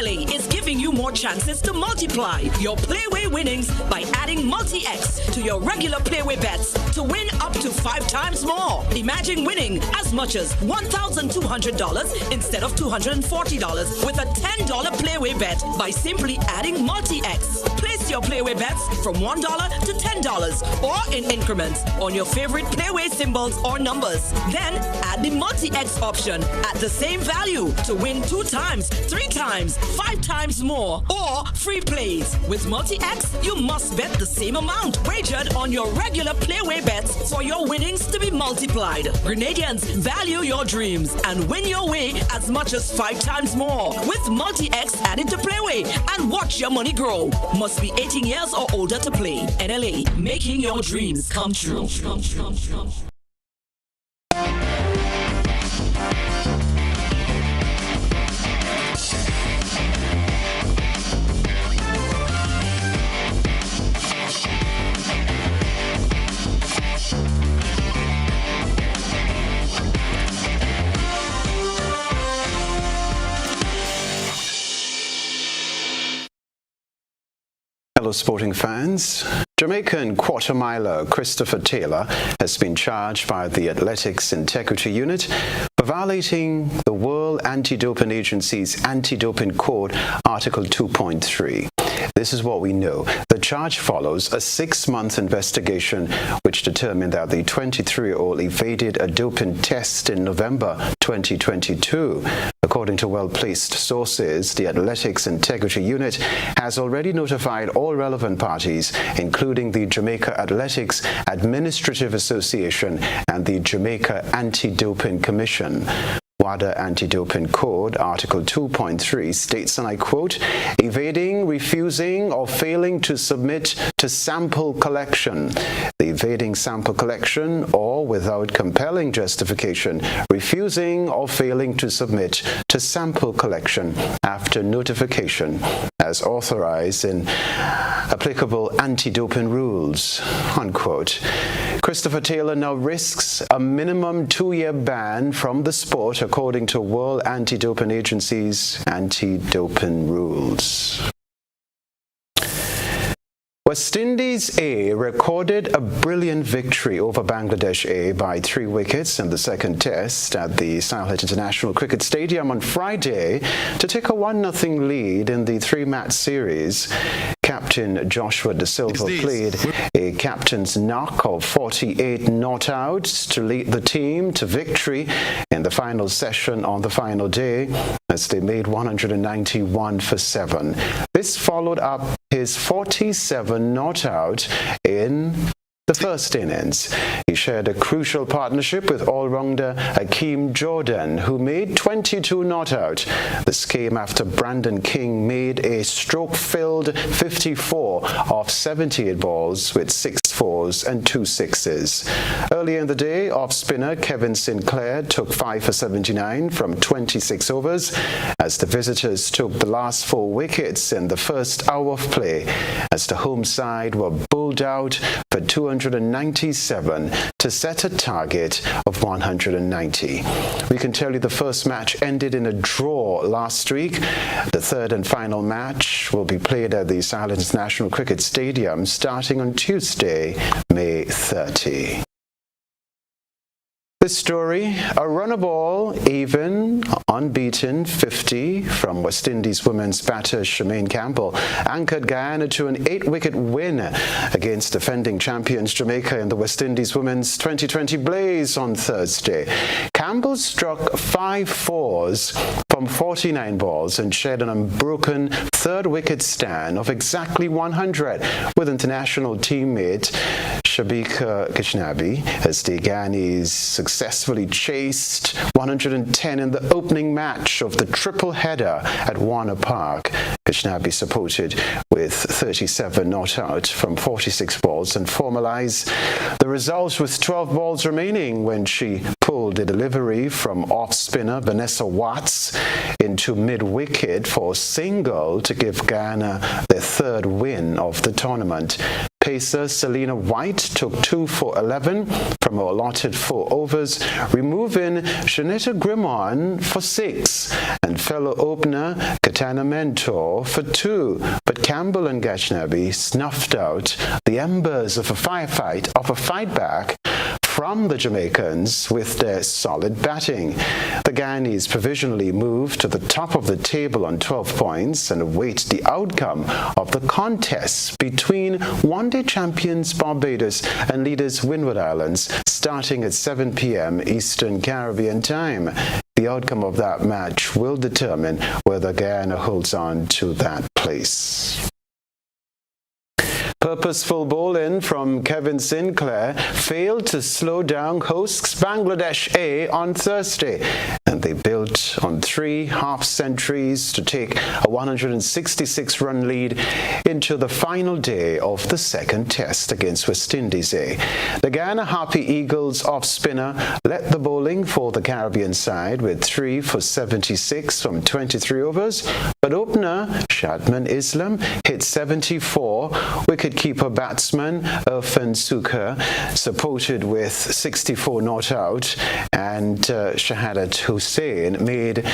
[SPEAKER 20] Is giving you more chances to multiply your Playway winnings by adding Multi-X to your regular Playway bets to win up to 5 times more. Imagine winning as much as $1,200 instead of $240 with a $10 Playway bet by simply adding Multi-X. Place your Playway bets from $1 to $10 or in increments on your favorite Playway symbols or numbers. Then add the Multi-X option at the same value to win 2 times, 3 times, 5 times more, or free plays. With Multi-X, you must bet the same amount wagered on your regular Playway bets for your winnings to be multiplied. Grenadians, value your dreams and win your way as much as 5 times more with Multi-X added to Playway and watch your money grow. Must be 18 years or older to play. NLA, making your dreams come true.
[SPEAKER 5] Hello, sporting fans. Jamaican quarter miler Christopher Taylor has been charged by the Athletics Integrity Unit for for violating the World Anti-Doping Agency's Anti-Doping Code, Article 2.3. This is what we know. The charge follows a 6-month investigation which determined that the 23-year-old evaded a doping test in November 2022. According to well-placed sources, the Athletics Integrity Unit has already notified all relevant parties, including the Jamaica Athletics Administrative Association and the Jamaica Anti-Doping Commission. WADA Anti-Doping Code, Article 2.3 states, and I quote, evading, refusing, or failing to submit to sample collection. The evading sample collection or without compelling justification, refusing or failing to submit to sample collection after notification as authorized in applicable anti-doping rules, unquote. Christopher Taylor now risks a minimum 2-year ban from the sport according to World Anti-Doping Agency's anti-doping rules. West Indies A recorded a brilliant victory over Bangladesh A by 3 wickets in the second test at the Sylhet International Cricket Stadium on Friday to take a 1-0 lead in the 3-match series. Captain Joshua De Silva played a captain's knock of 48 not outs to lead the team to victory in the final session on the final day as they made 191 for 7. This followed up his 47 not out in the first innings. He shared a crucial partnership with all-rounder Hakeem Jordan, who made 22 not out. This came after Brandon King made a stroke-filled 54 off 78 balls with 6 4s and 2 6s. Earlier in the day, off-spinner Kevin Sinclair took 5 for 79 from 26 overs as the visitors took the last 4 wickets in the first hour of play as the home side were bowled out for 297 to set a target of 190. We can tell you the first match ended in a draw last week. The third and final match will be played at the Sylhet International Cricket Stadium starting on Tuesday, May 30. This story, a runner ball, even, unbeaten, 50 from West Indies women's batter Shemaine Campbell anchored Guyana to an 8-wicket win against defending champions Jamaica in the West Indies women's 2020 Blaze on Thursday. Campbell struck 5 4s from 49 balls and shared an unbroken 3rd wicket stand of exactly 100 with international teammate Shabika Kishnabi as the Guyanese successfully chased 110 in the opening match of the triple header at Warner Park. Kishnabi supported with 37 not out from 46 balls and formalized the result with 12 balls remaining when she pulled a delivery from off-spinner Vanessa Watts into mid-wicket for a single to give Guyana their 3rd win of the tournament. Pacer Selena White took 2 for 11 from her allotted 4 overs, removing Shanita Grimon for 6 and fellow opener Katana Mentor for 2. But Campbell and Gashnabi snuffed out the embers of a fight back from the Jamaicans with their solid batting. The Guyanese provisionally moved to the top of the table on 12 points and await the outcome of the contest between one-day champions Barbados and leaders Windward Islands starting at 7 p.m. Eastern Caribbean time. The outcome of that match will determine whether Guyana holds on to that place. Purposeful bowling from Kevin Sinclair failed to slow down hosts Bangladesh A on Thursday, and they built on 3 half-centuries to take a 166-run lead into the final day of the second test against West Indies A. The Guyana Harpy Eagles off-spinner led the bowling for the Caribbean side with 3 for 76 from 23 overs, but opener Shadman Islam hit 74, wicket-keeper batsman Irfan Sukha supported with 64 not out, and Shahadat Hussain made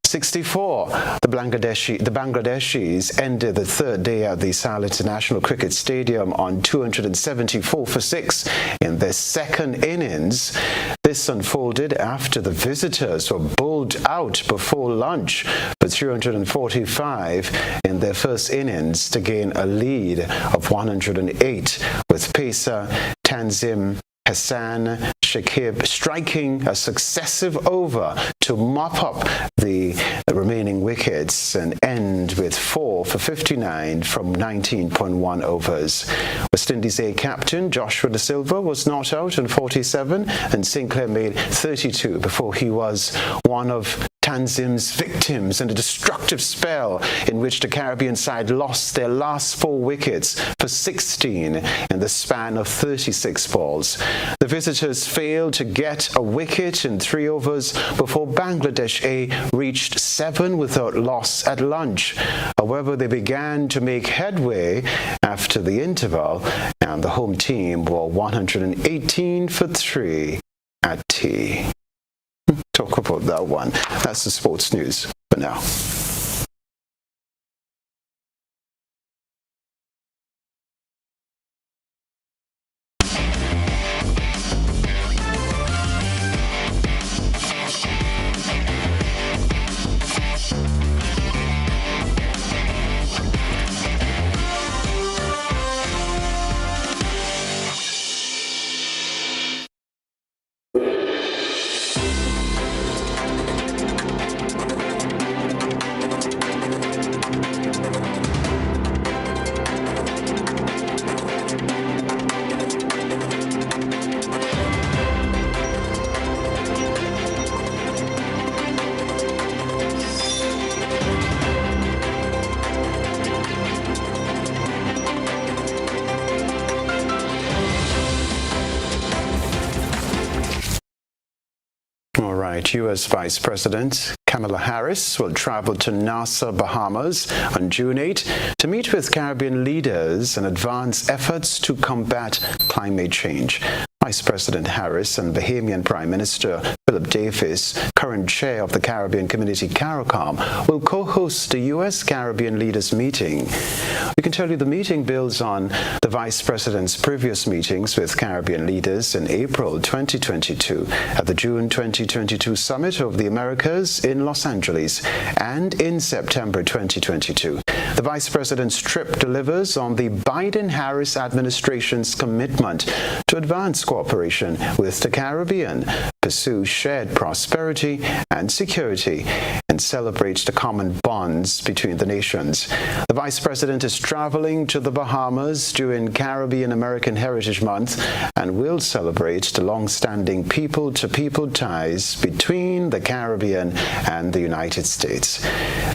[SPEAKER 5] 64. The Bangladeshis ended the third day at the Sal International Cricket Stadium on 274 for 6 in their second innings. This unfolded after the visitors were bowled out before lunch for 345 in their first innings to gain a lead of 108, with pacer Tanzim Hassan Shakib striking a successive over to mop up the remaining wickets and end with 4 for 59 from 19.1 overs. West Indies A captain Joshua Da Silva was not out in 47, and Sinclair made 32 before he was one of Tanzim's victims in a destructive spell in which the Caribbean side lost their last 4 wickets for 16 in the span of 36 balls. The visitors failed to get a wicket in 3 overs before Bangladesh A reached 7 without loss at lunch. However, they began to make headway after the interval, and the home team were 118 for 3 at tea. Talk about that one. That's the sports news for now. U.S. Vice President Kamala Harris will travel to Nassau, Bahamas on June 8 to meet with Caribbean leaders and advance efforts to combat climate change. Vice President Harris and Bahamian Prime Minister Philip Davis, current chair of the Caribbean Community CARICOM, will co-host the U.S. Caribbean Leaders Meeting. We can tell you the meeting builds on the Vice President's previous meetings with Caribbean leaders in April 2022 at the June 2022 Summit of the Americas in Los Angeles and in September 2022. The Vice President's trip delivers on the Biden-Harris administration's commitment to advance cooperation with the Caribbean, pursue shared prosperity and security, and celebrates the common bonds between the nations. The Vice President is traveling to the Bahamas during Caribbean American Heritage Month and will celebrate the long-standing people-to-people ties between the Caribbean and the United States.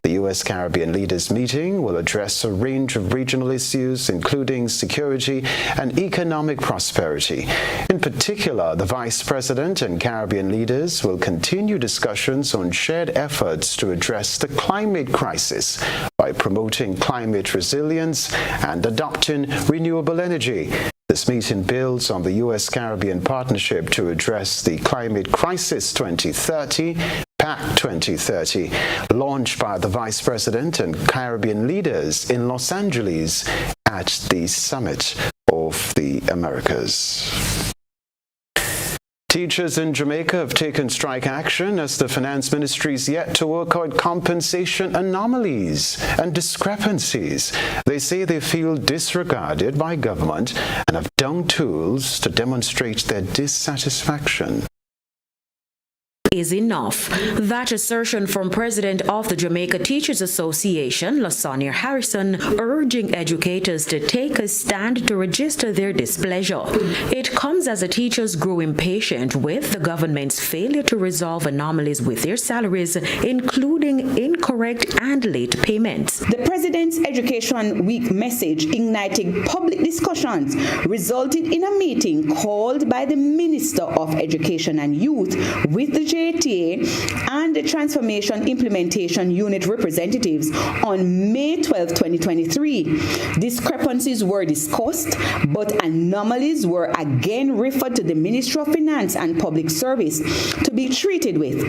[SPEAKER 5] The U.S. Caribbean Leaders Meeting will address a range of regional issues, including security and economic prosperity. In particular, the Vice President and Caribbean leaders will continue discussions on shared efforts to address the climate crisis by promoting climate resilience and adopting renewable energy. This meeting builds on the U.S.-Caribbean Partnership to Address the Climate Crisis 2030, PAC 2030, launched by the Vice President and Caribbean leaders in Los Angeles at the Summit of the Americas. Teachers in Jamaica have taken strike action as the Finance Ministry is yet to work out compensation anomalies and discrepancies. They say they feel disregarded by government and have done tools to demonstrate their dissatisfaction.
[SPEAKER 8] Is enough. That assertion from President of the Jamaica Teachers Association, Lasagna Harrison, urging educators to take a stand to register their displeasure. It comes as the teachers grow impatient with the government's failure to resolve anomalies with their salaries, including incorrect and late payments.
[SPEAKER 9] The President's Education Week message, igniting public discussions, resulted in a meeting called by the Minister of Education and Youth with the JTA and the Transformation Implementation Unit representatives on May 12, 2023. Discrepancies were discussed, but anomalies were again referred to the Ministry of Finance and Public Service to be treated with.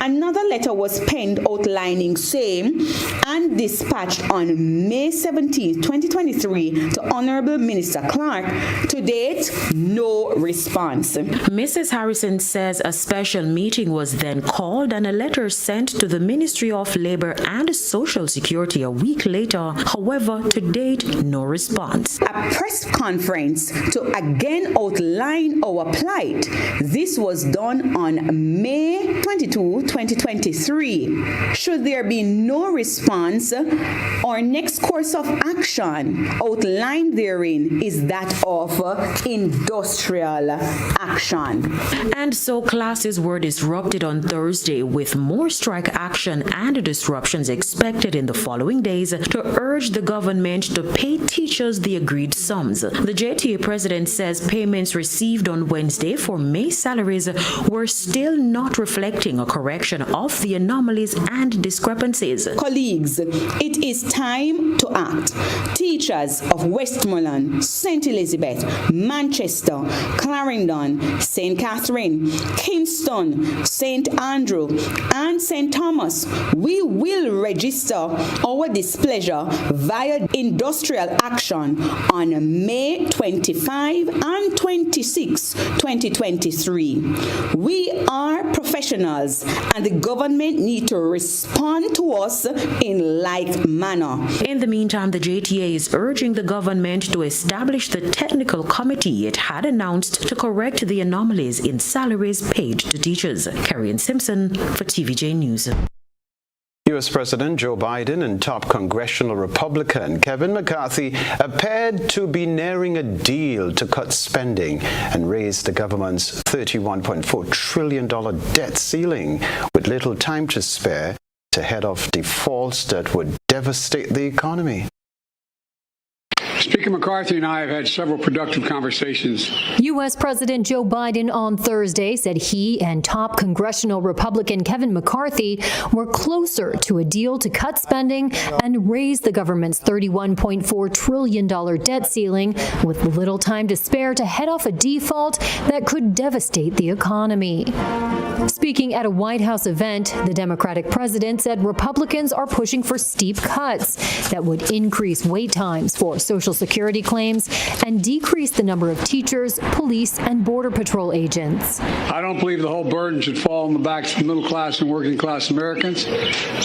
[SPEAKER 9] Another letter was penned outlining same and dispatched on May 17, 2023 to Honorable Minister Clark. To date, no response.
[SPEAKER 8] Mrs. Harrison says a special meeting was then called and a letter sent to the Ministry of Labor and Social Security a week later. However, to date, no response.
[SPEAKER 9] A press conference to again outline our plight. This was done on May 22, 2023. Should there be no response, our next course of action outlined therein is that of industrial action.
[SPEAKER 8] And so classes were disrupted on Thursday, with more strike action and disruptions expected in the following days to urge the government to pay teachers the agreed sums. The JTA president says payments received on Wednesday for May salaries were still not reflecting a correction of the anomalies and discrepancies.
[SPEAKER 9] Colleagues, it is time to act. Teachers of Westmoreland, St. Elizabeth, Manchester, Clarendon, St. Catherine, Kingston, St. Andrew, and St. Thomas, we will register our displeasure via industrial action on May 25 and 26, 2023. We are professionals and the government need to respond to us in like manner.
[SPEAKER 8] In the meantime, the JTA is urging the government to establish the technical committee it had announced to correct the anomalies in salaries paid to teachers. Carrie Simpson for TVJ News.
[SPEAKER 5] U.S. President Joe Biden and top congressional Republican Kevin McCarthy appeared to be nearing a deal to cut spending and raise the government's $31.4 trillion debt ceiling, with little time to spare to head off defaults that would devastate the economy.
[SPEAKER 10] Speaker McCarthy and I have had several productive conversations.
[SPEAKER 11] U.S. President Joe Biden on Thursday said he and top congressional Republican Kevin McCarthy were closer to a deal to cut spending and raise the government's $31.4 trillion debt ceiling, with little time to spare to head off a default that could devastate the economy. Speaking at a White House event, the Democratic president said Republicans are pushing for steep cuts that would increase wait times for Social Security claims and decrease the number of teachers, police, and Border Patrol agents.
[SPEAKER 10] I don't believe the whole burden should fall on the backs of middle class and working class Americans.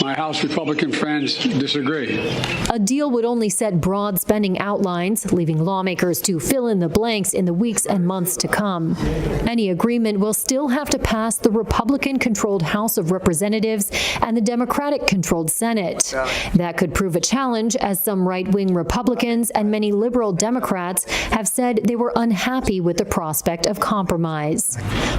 [SPEAKER 10] My House Republican friends disagree.
[SPEAKER 11] A deal would only set broad spending outlines, leaving lawmakers to fill in the blanks in the weeks and months to come. Any agreement will still have to pass the Republican-controlled House of Representatives and the Democratic-controlled Senate. That could prove a challenge, as some right-wing Republicans and many liberal Democrats have said they were unhappy with the prospect of compromise.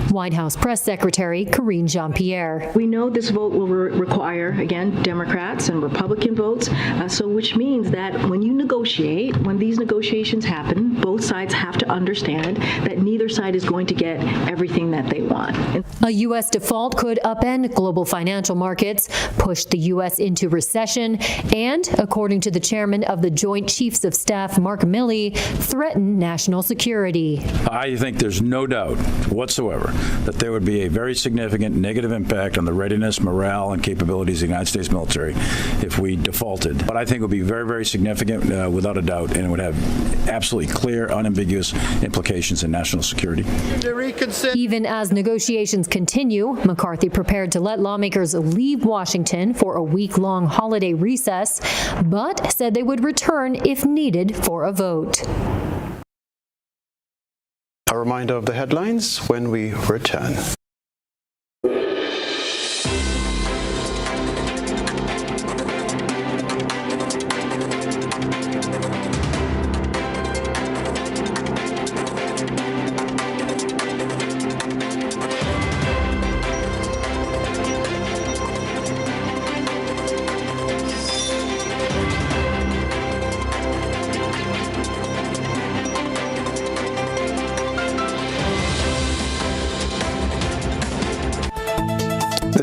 [SPEAKER 11] White House Press Secretary Karine Jean-Pierre.
[SPEAKER 21] We know this vote will require, again, Democrats and Republican votes, which means that when you negotiate, when these negotiations happen, both sides have to understand that neither side is going to get everything that they want.
[SPEAKER 11] A U.S. default could upend global financial markets, push the U.S. into recession, and, according to the chairman of the Joint Chiefs of Staff, Mark Milley, threaten national security.
[SPEAKER 23] I think there's no doubt whatsoever that there would be a very significant negative impact on the readiness, morale, and capabilities of the United States military if we defaulted. But I think it would be very, very significant, without a doubt, and it would have absolutely clear, unambiguous implications in national security.
[SPEAKER 11] Even as negotiations continue, McCarthy prepared to let lawmakers leave Washington for a week-long holiday recess, but said they would return if needed for a vote.
[SPEAKER 5] A reminder of the headlines when we return.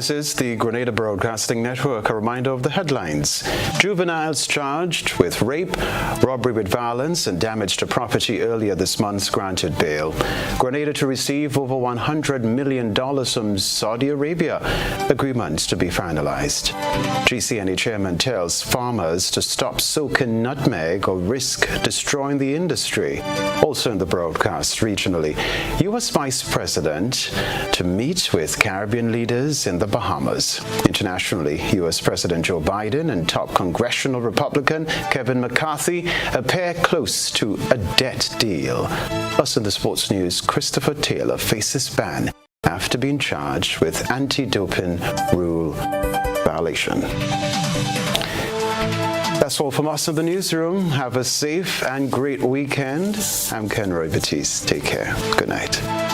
[SPEAKER 5] This is the Grenada Broadcasting Network. A reminder of the headlines. Juveniles charged with rape, robbery with violence, and damage to property earlier this month granted bail. Grenada to receive over $100 million from Saudi Arabia. Agreements to be finalized. GCNA chairman tells farmers to stop soaking nutmeg or risk destroying the industry. Also in the broadcast regionally, U.S. Vice President to meet with Caribbean leaders in the Bahamas. Internationally, U.S. President Joe Biden and top congressional Republican Kevin McCarthy appear close to a debt deal. Plus in the sports news, Christopher Taylor faces ban after being charged with anti-doping rule violation. That's all from us in the newsroom. Have a safe and great weekend. I'm Kenroy, Baptiste. Take care. Good night.